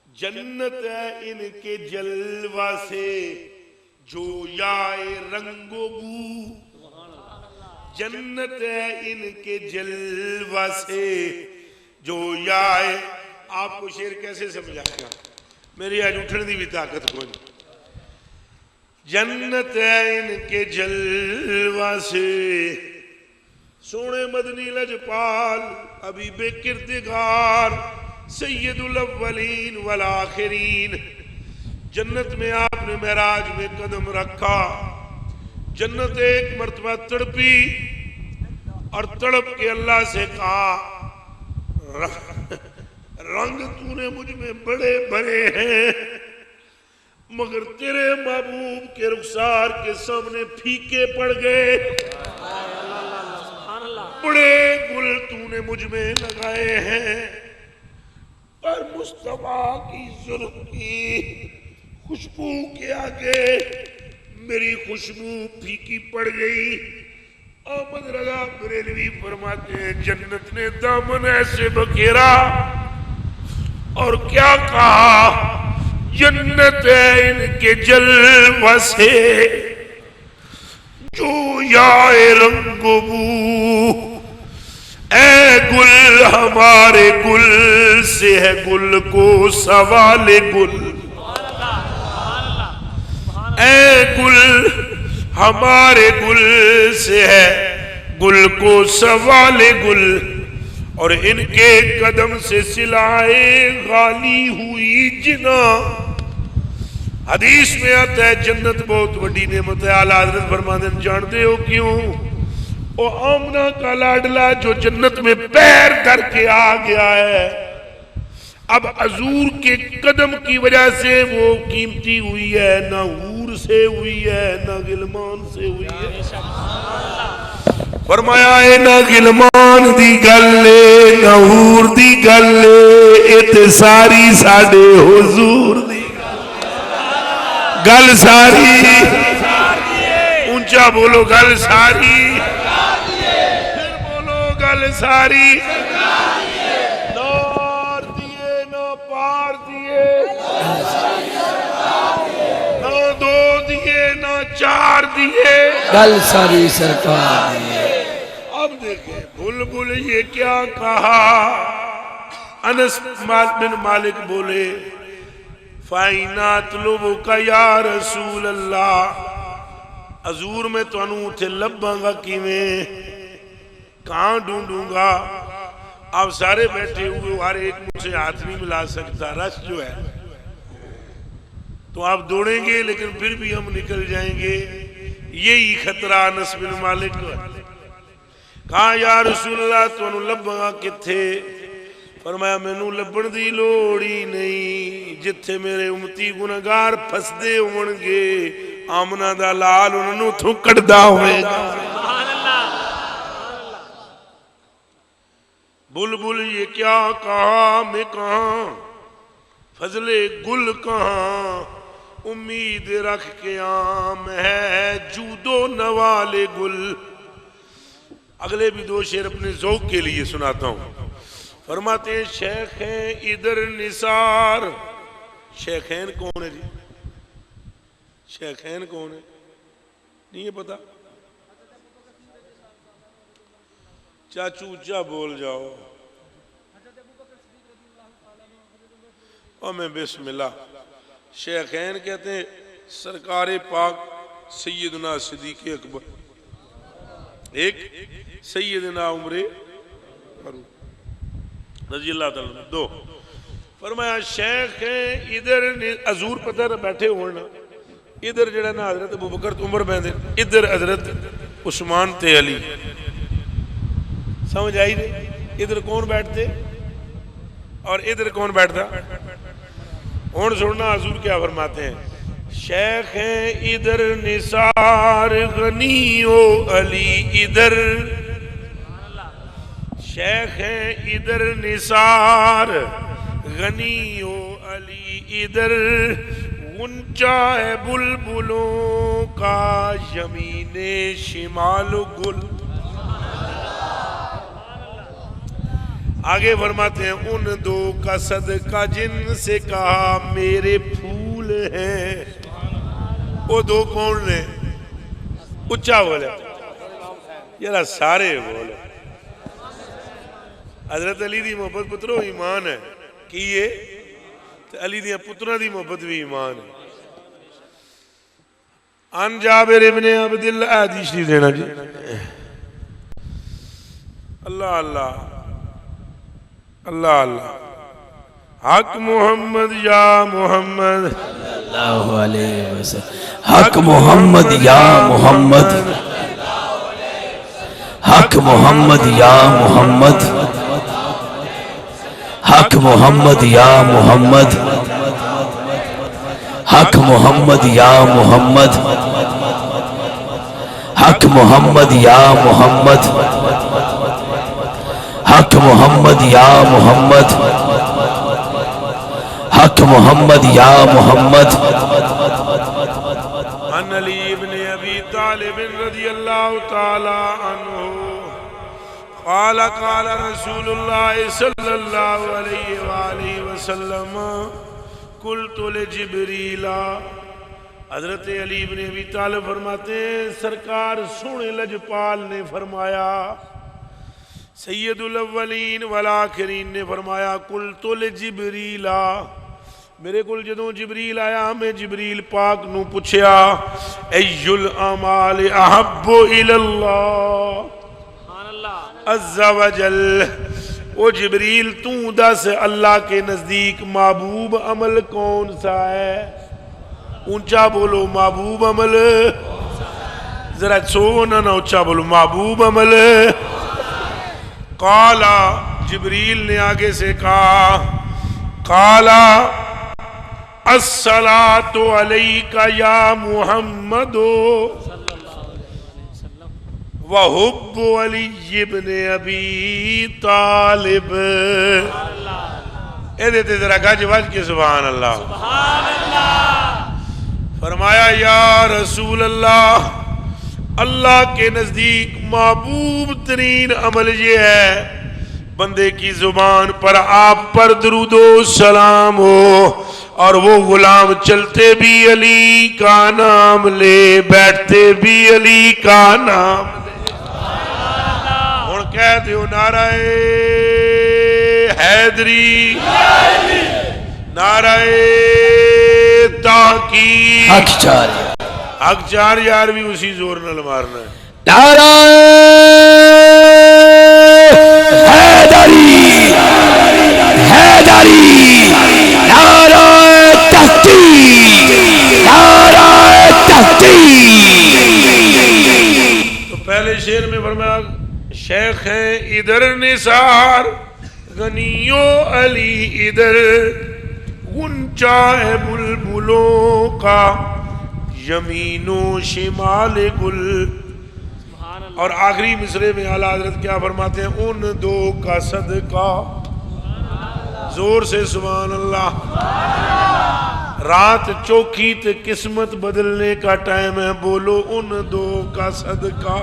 S3: جنت ہے ان کے جلوہ سے جو یائے رنگ و بو جنت ہے ان کے جلوہ سے جو یائے آپ کو شعر کیسے سمجھائے گا میری آج اٹھنے دی بھی طاقت کو نہیں جنت ہے ان کے جلوہ سے سونے مدنی لجپال ابھی بے کردگار سید الاولین والآخرین جنت میں آپ نے معراج میں قدم رکھا
S1: جنت ایک مرتبہ تڑپی اور تڑپ کے اللہ سے کہا رنگ تو نے مجھ میں بڑے بڑے ہیں مگر تیرے محبوب کے رخسار کے سامنے پھیکے پڑ گئے، بڑے گل تو نے مجھ میں لگائے ہیں پر مصطفیٰ کی زلف کی خوشبو کے آگے میری خوشبو پھیکی پڑ گئی۔ احمد رضا بریلوی فرماتے ہیں جنت نے دامن ایسے بکھیرا اور کیا کہا، جنت ہے ان کے جلوہ سے جو یائے رنگ و بو، اے گل ہمارے گل سے ہے گل کو سوال گل، اے گل ہمارے گل سے ہے گل کو سوال گل، اور ان کے قدم سے سلائے غالی ہوئی جنا۔ حدیث میں آتا ہے جنت بہت بڑی نعمت ہے، اعلیٰ حضرت فرماتے ہیں جانتے ہو کیوں؟ وہ آمنہ کا لاڈلا جو جنت میں پیر کر کے آ گیا ہے، اب حضور کے قدم کی وجہ سے وہ قیمتی ہوئی ہے، نہ حور سے ہوئی ہے نہ غلمان سے ہوئی ہے۔ فرمایا ہے نہ غلمان دی گلے نہ حور دی گلے، ات ساری ساڈے حضور دی گل ساری، اونچا بولو گل ساری، پھر بولو گل ساری، نار دیے نہ پار دیے، نہ دو دیے نہ چار دیے،
S4: گل ساری سرکار دیے۔
S1: اب دیکھیں بلبل یہ کیا کہا، انس بن مالک بولے فَإِنَّ أَطْلُبُكَ یا رسول اللہ، حضور میں تو انہوں تھے لباں گا کیویں، کہاں ڈھونڈوں گا؟ آپ سارے بیٹھے ہوئے ہر ایک مجھ سے ہاتھ نہیں ملا سکتا، رش جو ہے تو آپ دوڑیں گے لیکن پھر بھی ہم نکل جائیں گے، یہی خطرہ انس بن مالک کو ہے۔ کہا یا رسول اللہ تو انہوں لباں گا کتھے؟ فرمایا مینوں لبن دی لوڑی نہیں، جتھے میرے امتی گناہگار پھسدے ہون گے آمنہ دا لال انہوں تھوں کڑدا ہوئے گا۔ بلبل یہ کیا کہا، میں کہاں فضل گل کہاں، امید رکھ کے عام ہے جود و نوال گل۔ اگلے بھی دو شعر اپنے ذوق کے لیے سناتا ہوں۔ فرماتے ہیں شیخین ادھر نثار، شیخین کون ہے جی؟ شیخین کون ہے؟ نہیں ہے پتا؟ چاچو اونچا بول جاؤ اور میں بسم اللہ۔ شیخین کہتے ہیں سرکار پاک سیدنا صدیق اکبر، ایک سیدنا عمر فاروق رضی اللہ تعالیٰ، دو۔ فرمایا شیخ ہیں ادھر حضور پتہ بیٹھے ہونا، ادھر جڑا نا حضرت ابوبکر تو عمر بیندے، ادھر حضرت عثمان تے علی، سمجھ آئی نہیں؟ ادھر کون بیٹھتے اور ادھر کون بیٹھتا؟ ہون سننا حضور کیا فرماتے ہیں، شیخ ہیں ادھر نثار غنی و علی ادھر، شیخ ہیں ادھر نثار غنی و علی ادھر، غنچہ ہے بلبلوں کا یمین شمال گل۔ آگے فرماتے ہیں ان دو کا صدقہ جن سے کہا میرے پھول ہیں، وہ دو کون نے؟ اچھا بولے یارا سارے بولے۔ حضرت علی دی محبت پتروں ایمان ہے کیے، علی دی پتروں دی محبت بھی ایمان ہے۔ ان جابر ابن عبداللہ حدیث نہیں دینا جی، اللہ اللہ اللہ اللہ، حق محمد یا محمد
S4: اللہ علیہ وسلم حق محمد یا محمد حق محمد یا محمد حق محمد یا محمد حق محمد یا محمد حق محمد یا محمد حق محمد یا محمد حق محمد یا محمد
S1: عن علی بن ابی طالب رضی اللہ تعالی عنہ قال قال رسول اللہ صلی اللہ علیہ وآلہ وسلم قلت لجبریل حضرت علی بن ابی طالب فرماتے ہیں سرکار سونے لجپال نے فرمایا سید الاولین والآخرین نے فرمایا قلت لجبریل میرے کول جدوں جبریل آیا میں جبریل پاک نو پوچھیا ای الاعمال احب الی اللہ عز و جل او جبریل تو دس اللہ کے نزدیک محبوب عمل کون سا ہے اونچا بولو محبوب عمل ذرا سونا نہ اونچا بولو محبوب عمل قالا جبریل نے آگے سے کہا قالا الصلاۃ علیک یا محمد وحب علی بن ابی طالب اے دیتے ذرا گاج واج کے سبحان اللہ فرمایا یا رسول اللہ اللہ کے نزدیک محبوب ترین عمل یہ ہے بندے کی زبان پر آپ پر درود و سلام ہو اور وہ غلام چلتے بھی علی کا نام لے بیٹھتے بھی علی کا نام لے اور کہتے ہو نعرہ حیدری نعرہ تحقیق حق چار یار بھی اسی زور نہ مارنا ہے
S4: نعرہ حیدری حیدری نعرہ تحقیق نعرہ تحقیق
S1: تو پہلے شعر میں فرمایا شیخ ہیں ادھر نثار غنیو علی ادھر غنچہ ہے بلبلوں کا یمین و شمال گل اور آخری مصرے میں اعلیٰ حضرت کیا فرماتے ہیں ان دو کا صدقہ زور سے سبحان اللہ رات چوکی تے قسمت بدلنے کا ٹائم ہے بولو ان دو کا صدقہ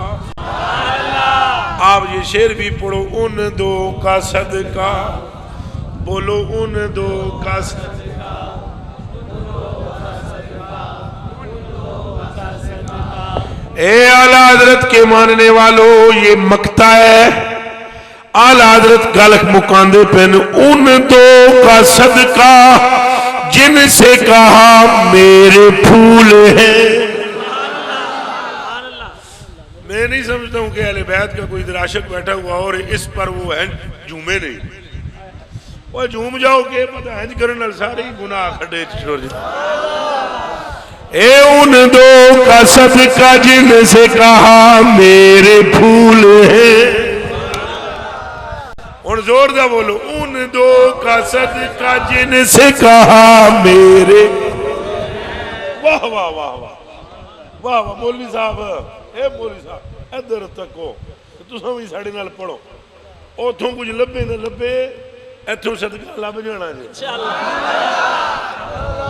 S1: آپ یہ شعر بھی پڑھو ان دو کا صدقہ بولو ان دو کا صدقہ اے اعلیٰ حضرت کے ماننے والو یہ مقطع ہے اعلیٰ حضرت گالک مکاندے پہن ان دو کا صدقہ جن سے کہا میرے پھول ہیں میں نہیں سمجھتا ہوں کہ اہل بیت کا کوئی دراشق بیٹھا ہوا اور اس پر وہ ہنج جھومے نہیں وہ جھوم جاؤ کہ پتہ ہنج کرنے سارے گناہ کھڑے چھوڑ جاتے اے ان دو کا صدقہ جن سے کہا میرے پھول ہیں اور زور دا بولو ان دو کا صدقہ جن سے کہا میرے واہ واہ واہ واہ واہ واہ مولوی صاحب اے مولوی صاحب ادھر تکو تو سمجھ ساڑھے نال پڑھو اوتھوں کچھ لبے نہ لبے ایتھوں صدقہ لب جانا جی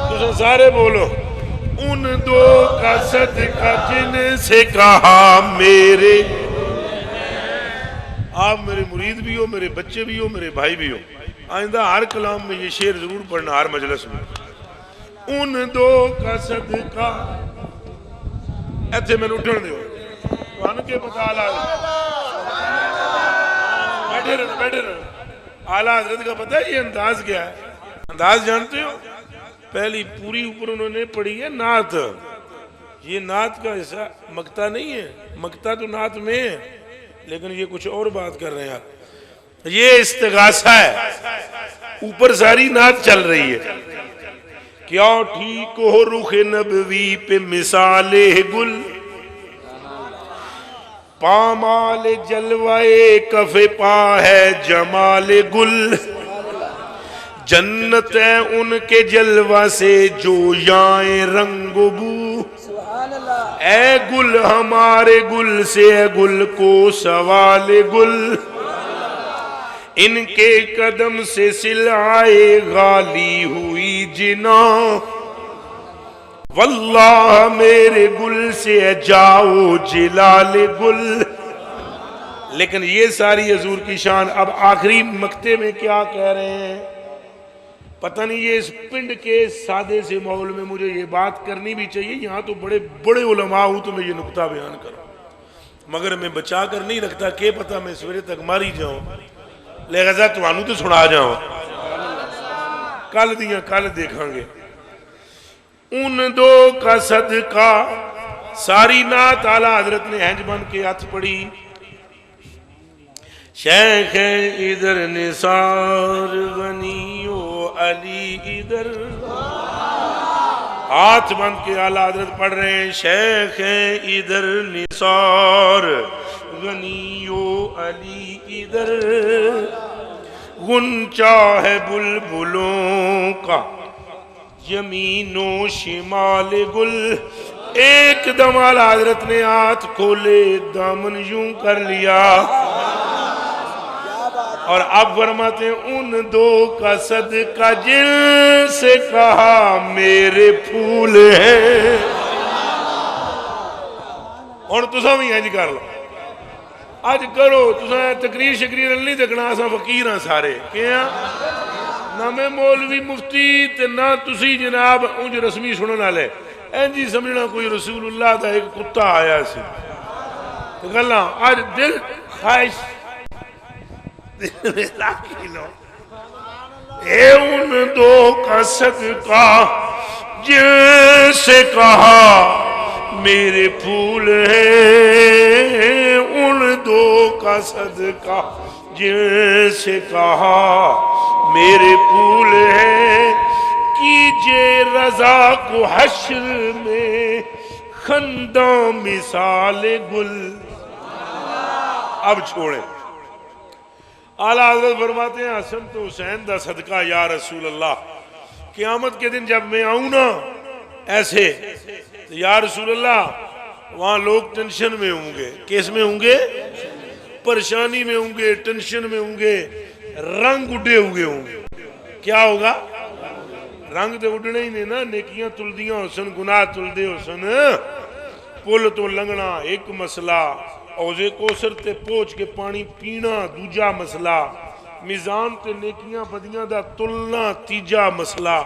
S1: تو سارے بولو ان دو کا صدقہ جن سے کہا میرے آپ میرے مرید بھی ہو میرے بچے بھی ہو میرے بھائی بھی ہو آئندہ ہر کلام میں یہ شعر ضرور پڑھنا ہر مجلس میں ان دو کا صدقہ ایتھے میں اٹھن دیو وہاں کے پتہ آلہ بیٹھے رہنا آلہ حضرت کا پتہ ہے یہ انداز کیا ہے انداز جانتے ہو پہلی پوری اوپر انہوں نے پڑھی ہے نعت یہ نعت کا حصہ مقطع نہیں ہے مقطع تو نعت میں ہے لیکن یہ کچھ اور بات کر رہے ہیں یہ استغاثہ ہے اوپر ساری نعت چل رہی ہے
S3: کیا ٹھیک ہو رخ نبوی پہ مثال گل، پامال جلوائے کف پا ہے جمال گل، جنت ہے ان کے جلوہ سے جو یائیں رنگ و بو، اے گل ہمارے گل سے اے گل کو سوال گل، ان کے قدم سے سلعائے غالی ہوئی جنا، واللہ میرے گل سے جاؤ جلال گل۔ لیکن یہ ساری حضور کی شان، اب آخری مقطع میں کیا کہہ رہے ہیں پتہ نہیں، یہ اس پنڈ کے سادے سے ماحول میں مجھے یہ بات کرنی بھی چاہیے، یہاں تو بڑے بڑے علماء ہوں تو میں یہ نقطہ بیان کروں، مگر میں بچا کر نہیں رکھتا کہ پتہ میں سویرے تک ماری جاؤں، لہذا توانوں تو سنا جاؤں، کل دیکھاں گے۔ ان دو کا صدقہ، ساری نعت اعلیٰ حضرت نے ہنج بن کے ہاتھ پڑھی، شیخ ادھر نثار غنی و علی ادھر، ہاتھ بند کے اعلیٰ حضرت پڑھ رہے ہیں، شیخ ادھر نثار غنی و علی ادھر، غنچہ ہے بلبلوں کا یمین و شمال گل، ایک دم اعلیٰ حضرت نے ہاتھ کھولے دامن یوں کر لیا، اور اب فرماتے ہیں ان دو کا صدقہ جن سے کہا میرے پھول ہیں، اور تسا بھی انج کر لو، اج کرو تسا تقریر شکریر نہیں دیکھنا، اسا فقیر ہاں سارے کیا نہ میں مولوی مفتی تے نہ تسی جناب انج رسمی سنن والے، انجی سمجھنا کوئی رسول اللہ دا ایک کتا آیا سی تو گلاں اج دل خواہش اے ان دو کا صدقہ جن سے کہا میرے پھول ہیں، ان دو کا صدقہ جن سے کہا میرے پھول ہیں، کیجئے رضا کو حشر میں خنداں مثال گل۔ اب چھوڑیں، اعلیٰ حضرت فرماتے ہیں حسن تو حسین دا صدقہ یا رسول اللہ، قیامت کے دن جب میں آؤں نا ایسے تو یا رسول اللہ وہاں لوگ ٹینشن میں ہوں گے، کیس میں ہوں گے؟ پریشانی میں ہوں گے، ٹینشن میں ہوں گے، رنگ اڈے ہوئے ہوں گے۔ کیا ہوگا؟ رنگ دے اڈنے ہی نہیں نا، نیکیاں تلدیاں حسن گناہ تلدے حسن، پل تو لنگنا ایک مسئلہ، اوزے کوثر تے پوچھ کے پانی پینا دوجا مسئلہ، میزان تے نیکیاں بدیاں دا تلنا تیجا مسئلہ،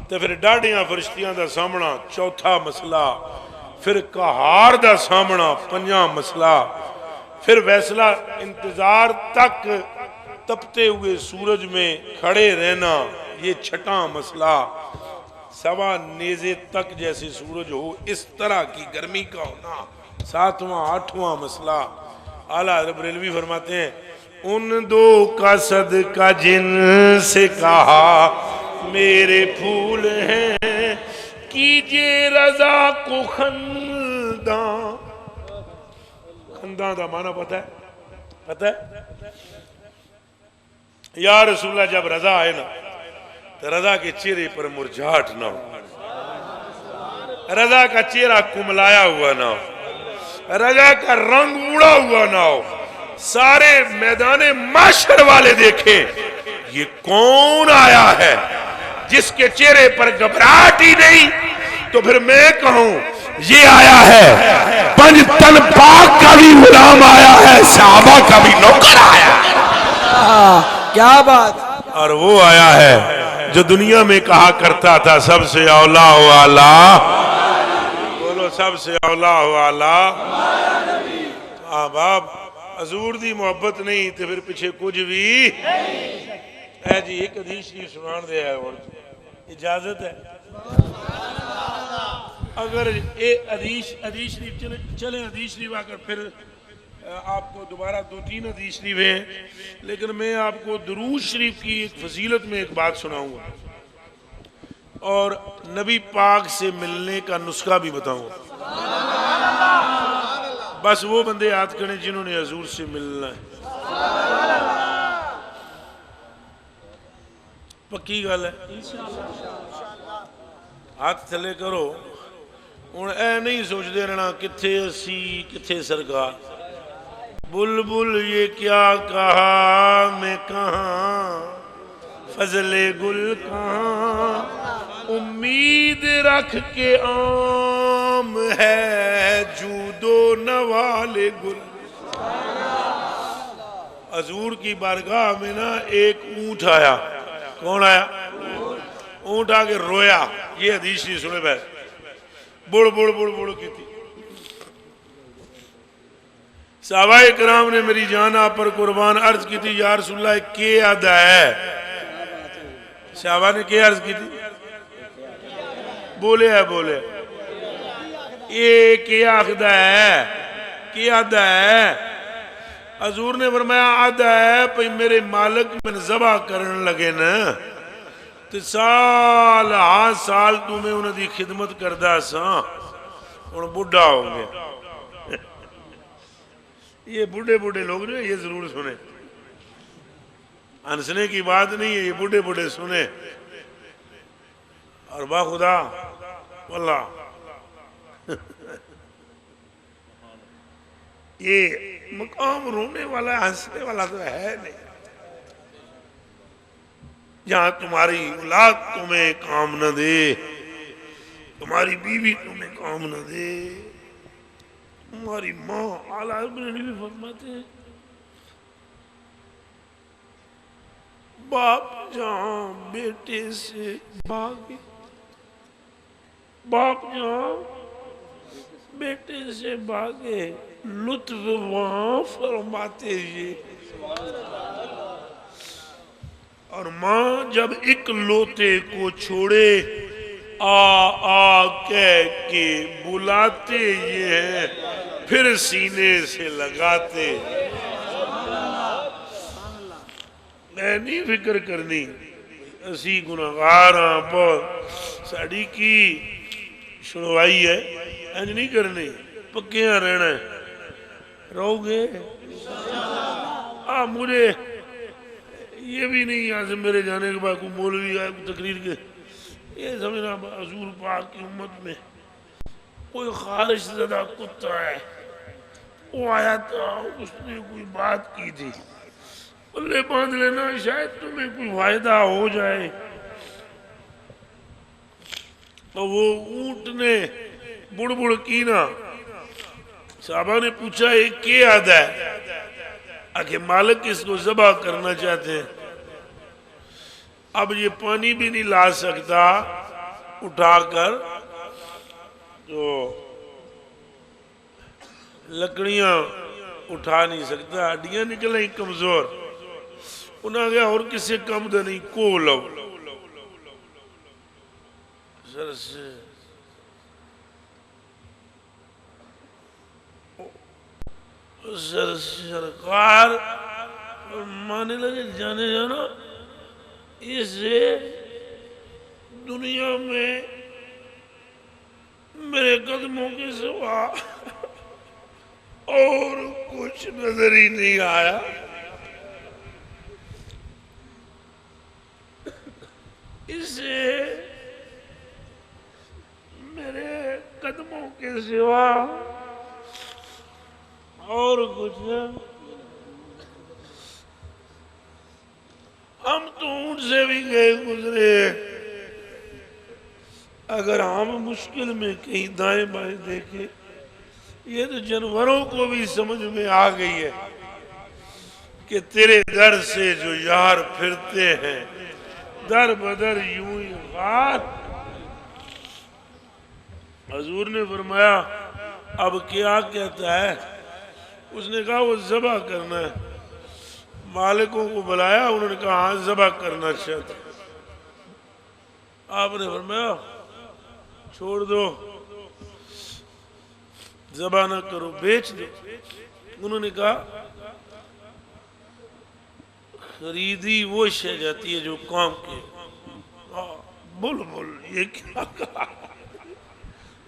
S3: تے پھر ڈاڑیاں فرشتیاں دا سامنا چوتھا مسئلہ، پھر کہار دا سامنا پنجا مسئلہ، پھر فیصلہ انتظار تک تپتے ہوئے سورج میں کھڑے رہنا یہ چھٹا مسئلہ، سوا نیزے تک جیسے سورج ہو اس طرح کی گرمی کا ہونا ساتواں آٹھواں مسئلہ۔ اعلیٰ حضرت بریلوی فرماتے ہیں ان دو کا صدقہ جن سے کہا میرے پھول ہیں، کیجئے رضا کو خنداں۔ خنداں دا معنی پتہ ہے؟ یا رسول اللہ جب رضا آئے نا تو رضا کے چہرے پر مرجھاٹ نہ ہو، رضا کا چہرہ کملایا ہوا نہ ہو، رضا کا رنگ اڑا ہوا نہ ہو، سارے میدان معاشر والے دیکھیں یہ کون آیا ہے جس کے چہرے پر گھبراہٹ ہی نہیں، تو پھر میں کہوں یہ آیا ہے پنج تن پاک کا بھی غلام آیا ہے، صحابہ کا بھی نوکر آیا ہے،
S4: کیا بات،
S3: اور وہ آیا ہے جو دنیا میں کہا کرتا تھا سب سے اولا والا، بولو سب سے اولا والا، آپ حضور دی محبت نہیں تو پھر پیچھے کچھ بھی ہے جی۔ ایک حدیث شریف سنان دے ہے اور اجازت ہے اگر حدیث شریف چلیں حدیث شریف آ کر پھر آپ کو دوبارہ 2-3 حدیث شریف ہیں، لیکن میں آپ کو درود شریف کی ایک فضیلت میں ایک بات سناؤں گا۔
S1: اور نبی پاک سے ملنے کا نسخہ بھی بتاؤں گا. بس وہ بندے ہاتھ کریں جنہوں نے حضور سے ملنا ہے. پکی گل ہے. ہاتھ تھلے کرو. ہوں اے نہیں سوچتے رہنا کتھے اسی کتھے سرکار. بلبل یہ کیا کہا میں کہاں فضل گل کہاں امید رکھ کے عام ہے جود و نوال گل. حضور کی بارگاہ میں نا ایک اونٹ آیا. کون آیا؟ اونٹ آ کے رویا. یہ حدیث نہیں سنے بھائی. بڑ بڑ بڑ بڑ کی تھی. صحابہ کرام نے میری جان آپ پر قربان عرض کی تھی یا رسول اللہ کیا ادا ہے. صحابہ نے کیا عرض کی تھی؟ بولے ہے بولے یہ کیا آخدہ ہے کیا ادا ہے. حضور نے فرمایا ادا ہے پہ میرے مالک میں ذبح کرن لگے نا تو سال ہاں سال تمہیں انہوں دی خدمت کردہ ساں انہوں بڑھا ہو گیا. یہ بڑھے بڑھے لوگ جو یہ ضرور سنیں. ہنسنے کی بات نہیں ہے. یہ بڑھے بڑھے سنیں. اور با خدا واللہ یہ مقام رونے والا ہنسنے والا تو ہے نہیں. جہاں تمہاری اولاد تمہیں کام نہ دے تمہاری بیوی تمہیں کام نہ دے تمہاری ماں اعلیٰ ابن بھی فرماتے ہیں باپ جہاں بیٹے سے بھاگے باپ جہاں بیٹے سے بھاگے لطف وہاں فرماتے یہ. اور ماں جب ایک لوتے کو چھوڑے آ کہہ کے بلاتے یہ ہیں پھر سینے سے لگاتے. میں نہیں فکر کرنی اسی گناہگار ہاں بہت ساڑی کی شروعائی ہے. انج نہیں کرنی پکیاں رہنا ہے. رہو گے مجھے یہ بھی نہیں آج میرے جانے کے بعد کوئی مولوی آئے کوئی تقریر کے یہ سمجھنا حضور پاک کی امت میں کوئی خارش زدہ کتا ہے وہ آیا تھا اس نے کوئی بات کی تھی اللہ باندھ لینا شاید تمہیں کوئی فائدہ ہو جائے. تو وہ اونٹ نے بڑ بڑ کی نا. صحابہ نے پوچھا یہ کیا عادہ ہے کہ مالک اس کو ذبح کرنا چاہتے ہیں. اب یہ پانی بھی نہیں لا سکتا اٹھا کر تو لکڑیاں اٹھا نہیں سکتا ہڈیاں نکلیں کمزور. انہاں گیا اور کسی کم دے نہیں کو لو سر سے سرکار مانے لگے جانے جانا اسے دنیا میں میرے قدموں کے سوا اور کچھ نظر ہی نہیں آیا. اسے میرے قدموں کے سوا اور کچھ ہم تو اونٹ سے بھی گئے گزرے اگر ہم مشکل میں کہیں دائیں بائیں دیکھیں یہ تو جانوروں کو بھی سمجھ میں آ گئی ہے کہ تیرے در سے جو یار پھرتے ہیں در بدر یوں ہی غار. حضور نے فرمایا اب کیا کہتا ہے؟ اس نے کہا وہ ذبح کرنا ہے. مالکوں کو بلایا انہوں نے کہا ہاں ذبح کرنا چاہتا. آپ نے فرمایا چھوڑ دو ذبح نہ کرو بیچ دو. انہوں نے کہا خریدی وہ شے جاتی ہے جو کام کے بلبل یہ کیا کہا،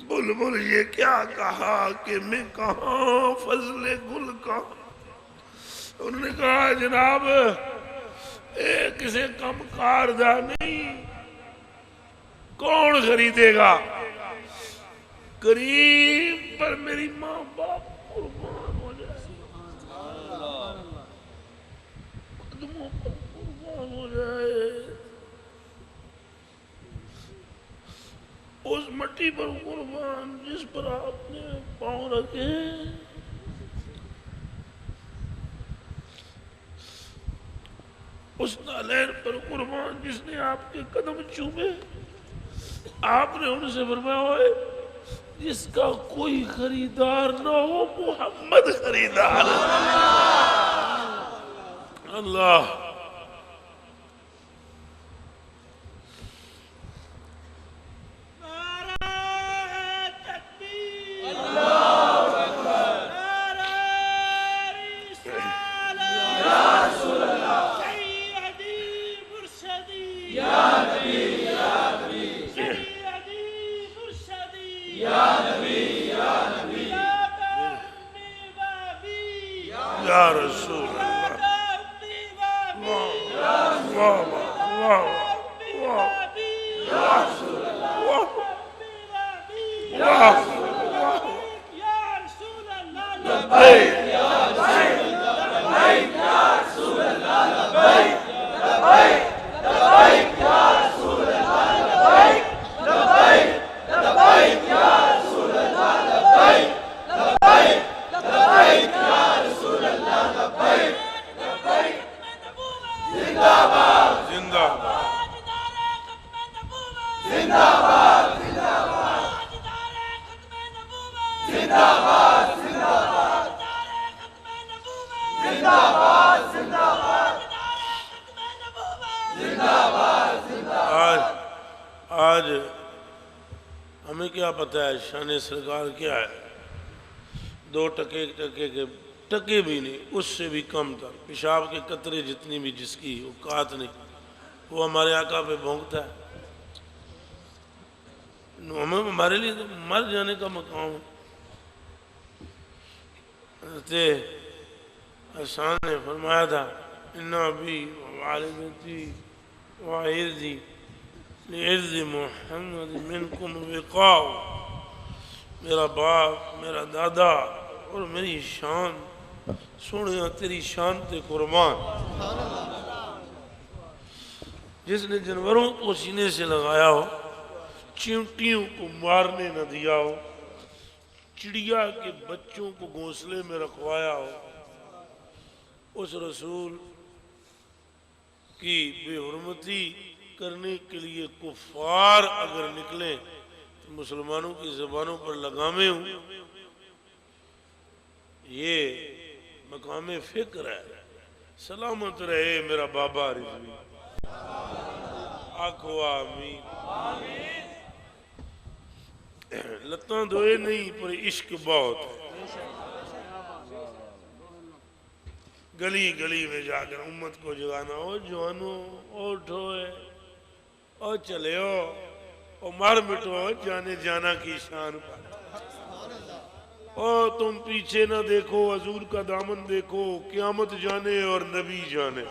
S1: بلبل یہ کیا کہا کہ میں کہاں فضل گل کہاں. انہوں نے کہا جناب کسے کم کاردہ نہیں، کون خریدے گا؟ کریم پر میری ماں باپ قربان ہو جائے، قدموں پر قربان ہو جائے، اس مٹی پر قربان جس پر آپ نے پاؤں رکھے، اس نالین پر قربان جس نے آپ کے قدم چومے. آپ نے ان سے فرمایا ہوئے جس کا کوئی خریدار نہ ہو محمد خریدار. اللہ یا رسول اللہ. واہ واہ واہ آج ہمیں کیا پتہ ہے شان سرکار کیا ہے. 2 ٹکے کے ٹکے بھی نہیں، اس سے بھی کم تھا. پیشاب کے قطرے جتنی بھی جس کی اوقات نہیں، وہ ہمارے آقا پہ بھونکتا ہے. ہمارے لیے تو مر جانے کا مقام ہے. حضرت حسان نے فرمایا تھا اِنَّا بِي وَوَالِدَتِي وَعِرْضِي لِعِرْضِ محمد منکم وقاء. میرا باپ، میرا دادا اور میری شان، سوڑیاں تیری شان تے قربان. جس نے جانوروں کو سینے سے لگایا ہو، چیونٹیوں کو مارنے نہ دیا ہو، چڑیا کے بچوں کو گھونسلے میں رکھوایا ہو، اس رسول کی بے حرمتی کرنے کے لیے کفار اگر نکلیں تو مسلمانوں کی زبانوں پر لگامیں ہوں. یہ مقام فکر ہے. سلامت رہے میرا بابا رضوی. آخو آمین. لتاں دوئے نہیں پر عشق بہت ہے. گلی گلی میں جا کر امت کو جگانا، او جوانو اٹھوئے، او چلے او مار مٹو جانے جانا کی شان پر. او تم پیچھے نہ دیکھو، حضور کا دامن دیکھو، قیامت جانے اور نبی جانے.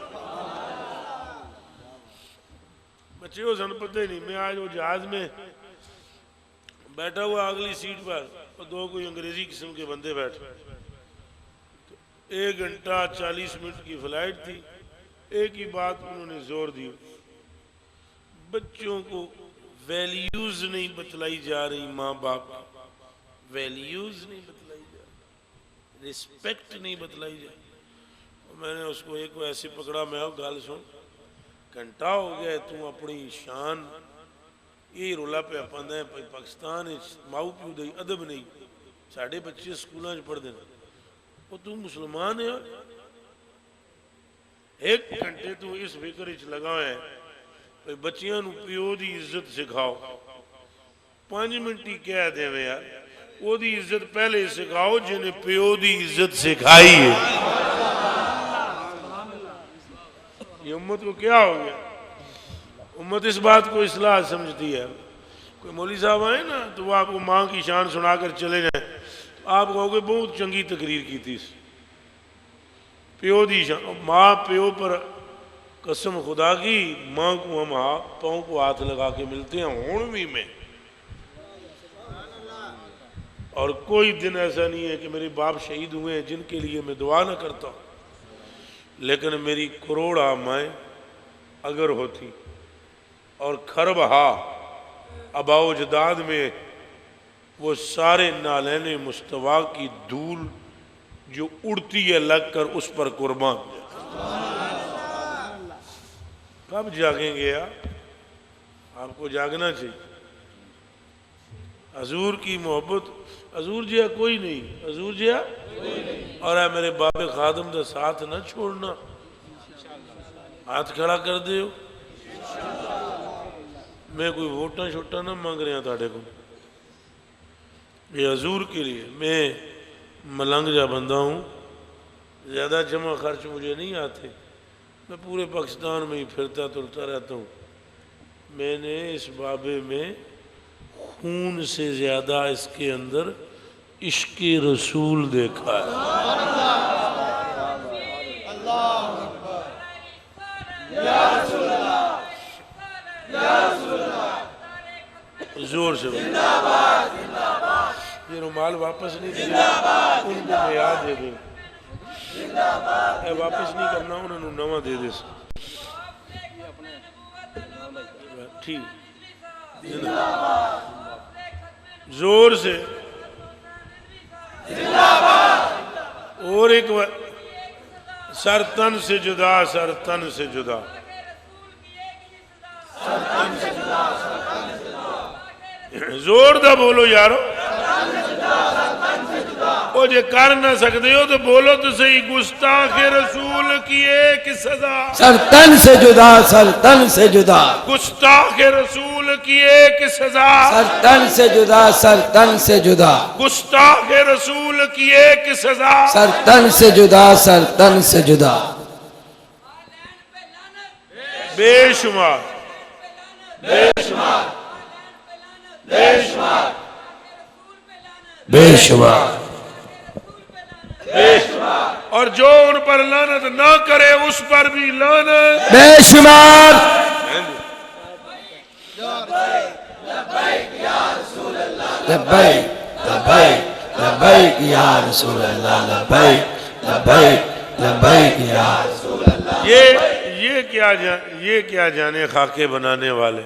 S1: بچے ہو سن پتہ ہی نہیں. میں آج وہ جہاز میں بیٹھا ہوا اگلی سیٹ پر اور 2 کوئی انگریزی قسم کے بندے بیٹھے. 1 گھنٹہ 40 منٹ کی فلائٹ تھی. ایک ہی بات انہوں نے زور دی، بچوں کو ویلیوز نہیں بتلائی جا رہی، ماں باپ ویلیوز نہیں بتلائی جا رہی، رسپیکٹ نہیں بتلائی جا رہی. میں نے اس کو ایک کو ایسے پکڑا، میں گل سن، گھنٹہ ہو گیا تو اپنی شان یہ رولا پہ پاندہ ہے. پاکستان ماؤ پیو دے ادب نہیں، ساڑھے بچے سکولاں پڑھ دینا، وہ تو مسلمان ہے. 1 گھنٹے تو اس فکر لگا ہے بچیاں نو پیو دی عزت سکھاؤ. 5 منٹ ہی کہہ دے میں یار، وہ دی عزت پہلے سکھاؤ جنہیں پیو دی عزت سکھائی ہے. یہ امت کو کیا ہو گیا؟ امت اس بات کو اصلاح سمجھتی ہے. کوئی مولوی صاحب آئے نا تو وہ آپ کو ماں کی شان سنا کر چلے جائیں تو آپ کہو گے بہت چنگی تقریر کی تھی. پیو دی شان, ماں پیو پر قسم خدا کی, ماں کو ہم پاؤں کو ہاتھ لگا کے ملتے ہیں ہونویں میں, اور کوئی دن ایسا نہیں ہے کہ میرے باپ شہید ہوئے ہیں جن کے لیے میں دعا نہ کرتا ہوں. لیکن میری کروڑا مائیں اگر ہوتی اور کھربہا آباء و اجداد میں وہ سارے نالین مصطفیٰ کی دھول جو اڑتی ہے لگ کر اس پر قربان. کب جاگیں گے آپ کو جاگنا چاہیے. حضور کی محبت, حضور جیا کوئی نہیں, حضور جیا اور اے میرے باب خادم دا ساتھ نہ چھوڑنا. ہاتھ کھڑا کر دیو. میں کوئی ووٹاں شوٹاں نہ مانگ رہا تھاڑے کو, یہ حضور کے لیے. میں ملنگ جا بندہ ہوں, زیادہ جمع خرچ مجھے نہیں آتے, میں پورے پاکستان میں ہی پھرتا ترتا رہتا ہوں. میں نے اس بابے میں خون سے زیادہ اس کے اندر عشق رسول دیکھا ہے. زور سے یہ رومال واپس نہیں دے, ان کو میں یاد دے دیں, اے واپس نہیں کرنا, انہوں نے نواں دے دے. ٹھیک زور سے اور ایک سر تن سے جدا, سر تن سے جدا, زور دا بولو یارو. وہ جے کر نہ سکتے ہو تو بولو تو صحیح. گستاخ رسول کی ایک سزا,
S4: سر تن سے جدا, سر تن سے جدا,
S1: گستاخ رسول کی ایک سزا,
S4: سر تن سے جدا, سر تن سے جدا,
S1: گستاخ رسول کی ایک سزا,
S4: سر تن سے جدا, سر تن سے جدا.
S1: بے شمار بے شمار بے شمار
S4: بے شمار,
S1: اور جو ان پر لعنت نہ کرے اس پر بھی لعنت
S4: بے شمار. لبیک لبیک لبیک یا رسول اللہ, لبیک لبیک لبیک یا رسول اللہ.
S1: یہ کیا جانے خاکے بنانے والے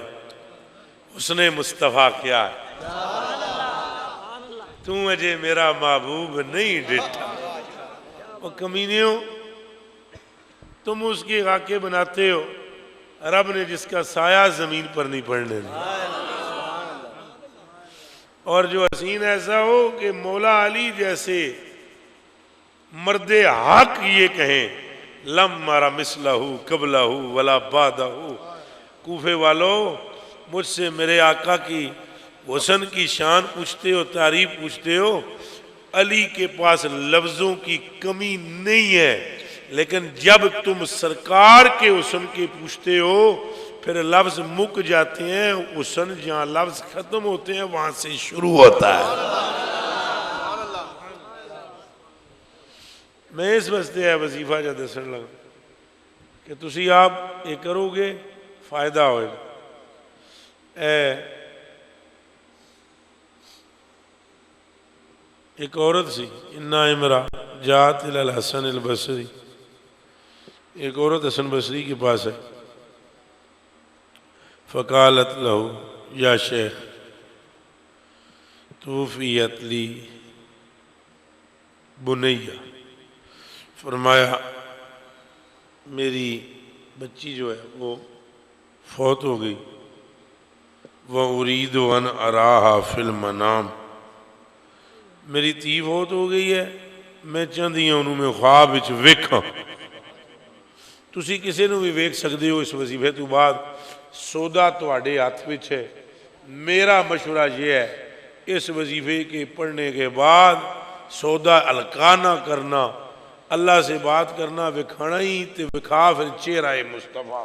S1: حسن مصطفیٰ کیا ہے. تو مجھے میرا محبوب نہیں ڈٹھا. وہ کمینیوں, تم اس کی خاکے بناتے ہو, رب نے جس کا سایہ زمین پر نہیں پڑنے دیا. اور جو حسین ایسا ہو کہ مولا علی جیسے مرد حق یہ کہیں لم مارا مثلہ قبلہ ولا بعدہ. کوفے والو, مجھ سے میرے آقا کی حسن کی شان پوچھتے ہو, تعریف پوچھتے ہو. علی کے پاس لفظوں کی کمی نہیں ہے, لیکن جب تم سرکار کے حسن کے پوچھتے ہو پھر لفظ مک جاتے ہیں. حسن جہاں لفظ ختم ہوتے ہیں وہاں سے شروع ہوتا ہے. میں اس واسطے ہے وظیفہ جا دسن لگا کہ تسی آپ یہ کرو گے فائدہ ہوئے گا. ایک عورت سی, انا امرا جات الحسن البصری, ایک عورت حسن بصری کے پاس ہے. فقالت لہو یا شیخ توفیت لی بنیہ, فرمایا میری بچی جو ہے وہ فوت ہو گئی. وَأُرِيدُ أَنْ أَرَاهَا فِي الْمَنَامِ, میری تھی فوت ہو گئی ہے, میں چاہتی ہوں انہوں میں خواب وچ ویکھاں. تسی کسی نو بھی ویکھ سکتے ہو. اس وظیفے تو بعد سودا تواڈے ہاتھ وچ ہے. میرا مشورہ یہ ہے اس وظیفے کے پڑھنے کے بعد سودا الکانہ کرنا, اللہ سے بات کرنا, وکھانا ہی تے وکھا پھر چہرہ مصطفیٰ.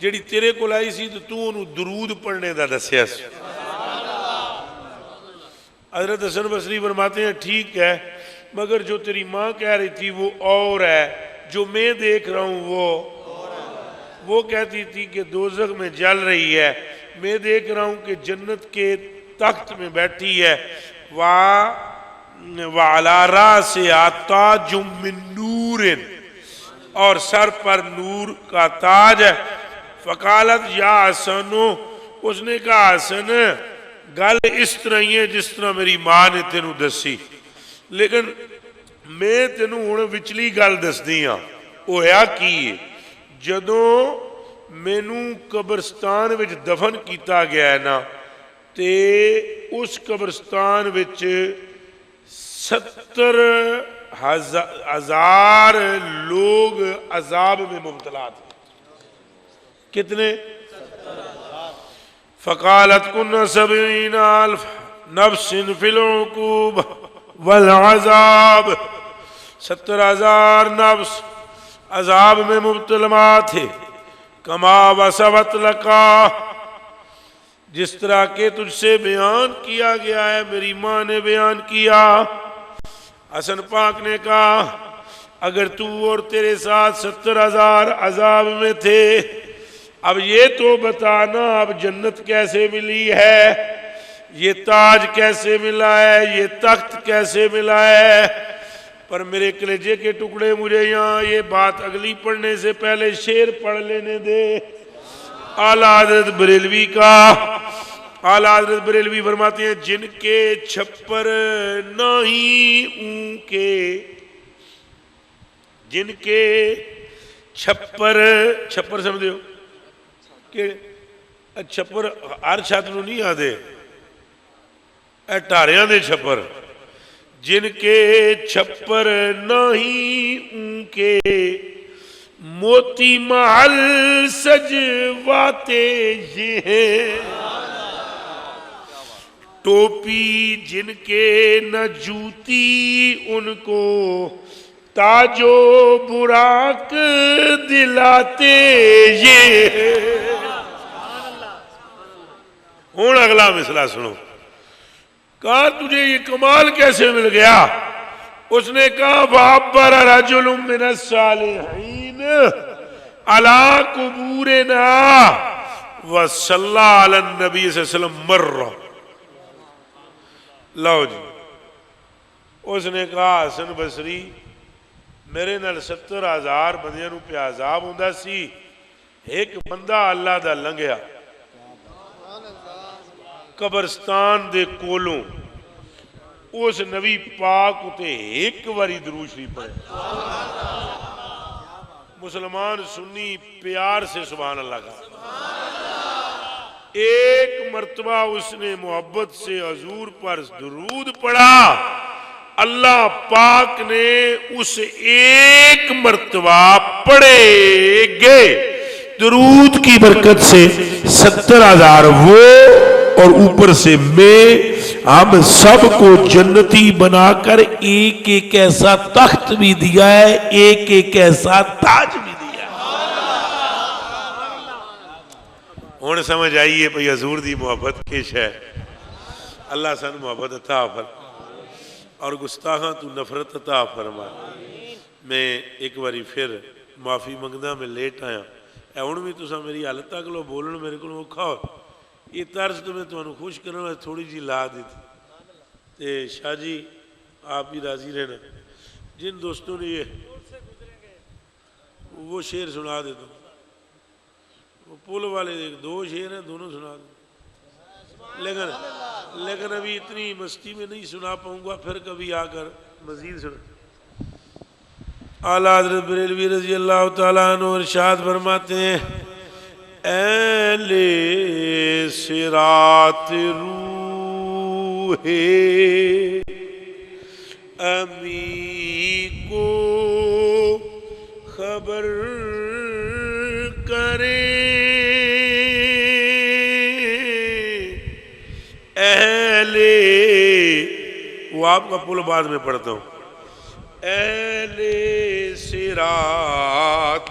S1: جیڑی تیرے کو لائی سی تو انہوں درود پڑھنے دا دسیا سی۔ حضرت حسن بصری فرماتے ہیں ٹھیک ہے مگر جو تیری ماں کہہ رہی تھی وہ اور ہے، جو میں دیکھ رہا ہوں وہ کہتی تھی کہ دوزخ میں جل رہی ہے، میں دیکھ رہا ہوں کہ جنت کے تخت میں بیٹھی ہے، وَعَلَى رَأْسِهَا تَاجٌ مِّن نُورٍ، اور سر پر نور کا تاج ہے۔ فقالت یا حسن، اس نے کہا حسن گل اس طرح ہی ہے جس طرح میری ماں نے تینوں دسی، لیکن میں تینوں ہن وچلی گل دس دیاں، ہویا کی جدوں مینوں قبرستان وچ دفن کیتا گیا ہے نا، تے اس قبرستان وچ 70,000 لوگ عذاب میں مبتلا تھے۔ کتنے؟ فقالت كن 70,000 نفس في العقوبة والعذاب، 70,000 نفس عذاب میں مبتلا تھے۔ کما وصفت لکا، جس طرح کہ تجھ سے بیان کیا گیا ہے، میری ماں نے بیان کیا۔ حسن پاک نے کہا اگر تو اور تیرے ساتھ 70,000 عذاب میں تھے، اب یہ تو بتانا اب جنت کیسے ملی ہے، یہ تاج کیسے ملا ہے، یہ تخت کیسے ملا ہے۔ پر میرے کلیجے کے ٹکڑے، مجھے یہاں یہ بات اگلی پڑھنے سے پہلے شعر پڑھ لینے دے اعلیٰ حضرت بریلوی کا۔ اعلیٰ حضرت بریلوی فرماتے ہیں جن کے چھپر نہیں اون کے، جن کے چھپر سمجھے ہو کہ چھپر ہر چھت نو نہیں آدھے، اے ٹاریاں دے چھپر، جن کے چھپر نہیں ان کے موتی محل سجواتے یہ ہیں، ٹوپی جن کے نہ جوتی ان کو تاج و براق دلاتے یہ ہیں۔ ہون اگلا مثلا سنو، کہا تجھے یہ کمال کیسے مل گیا؟ اس نے کہا فَعَبَّرَ رَجُلٌ مِّنَ الصَّالِحِينَ عَلَىٰ قُبُورِنَا وَصَلَّى عَلَى النَّبِيِّ صلی اللہ علیہ وسلم مَرَّ۔ لو جی، اس نے کہا حسن بصری میرے نال 70,000 بندیاں نو پہ عذاب ہوندا سی، ایک بندہ اللہ دا لنگیا قبرستان دے کولوں، اس نبی پاک تے ایک واری درود شریف پڑھے۔ مسلمان سنی پیار سے سبحان اللہ کا، ایک مرتبہ اس نے محبت سے حضور پر درود پڑھا، اللہ پاک نے اس ایک مرتبہ پڑھے گے درود کی برکت سے 70,000 وہ اور اوپر سے میں، ہم سب کو جنتی بنا کر ایک ایک ایسا تخت بھی دیا ہے، ایک ایک ایسا تاج بھی دیا ہے۔ ہون سمجھ آئیے بھئی حضور دی محبت کش ہے۔ اللہ سن محبت عطا فرمائے اور گستاخاں تو نفرت عطا فرمائے۔ میں ایک باری پھر معافی منگدا میں لیٹ آیا، اے ہن بھی تساں میری حالت تک لو بولن میرے کو اوکھا ہو، یہ طرز تو میں تمہیں خوش کرنا تھوڑی جی لا دی تھی۔ شاہ جی آپ بھی راضی رہنا، جن دوستوں نے یہ وہ شعر سنا دیتا ہوں، وہ پول والے ایک دو شعر ہیں، دونوں سنا دوں، لیکن ابھی اتنی مستی میں نہیں سنا پاؤں گا، پھر کبھی آ کر مزید سنا۔ اعلیٰ حضرت بریلوی رضی اللہ تعالیٰ عنہ ارشاد فرماتے ہیں اہل صراط روح امی کو خبر کریں، اہل، وہ آپ کا پل بعد میں پڑھتا ہوں، اہل صراط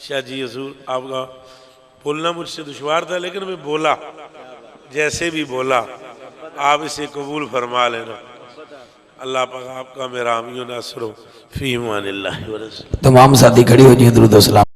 S1: شاہ جی حضور آپ کا بولنا مجھ سے دشوار تھا لیکن میں بولا، جیسے بھی بولا آپ اسے قبول فرما لینا۔ اللہ پاک آپ کا میرا حامی و ناصر ہو، فی امان اللہ و رسول۔
S4: تمام ساتھی کھڑی ہو جائیں، درود و سلام۔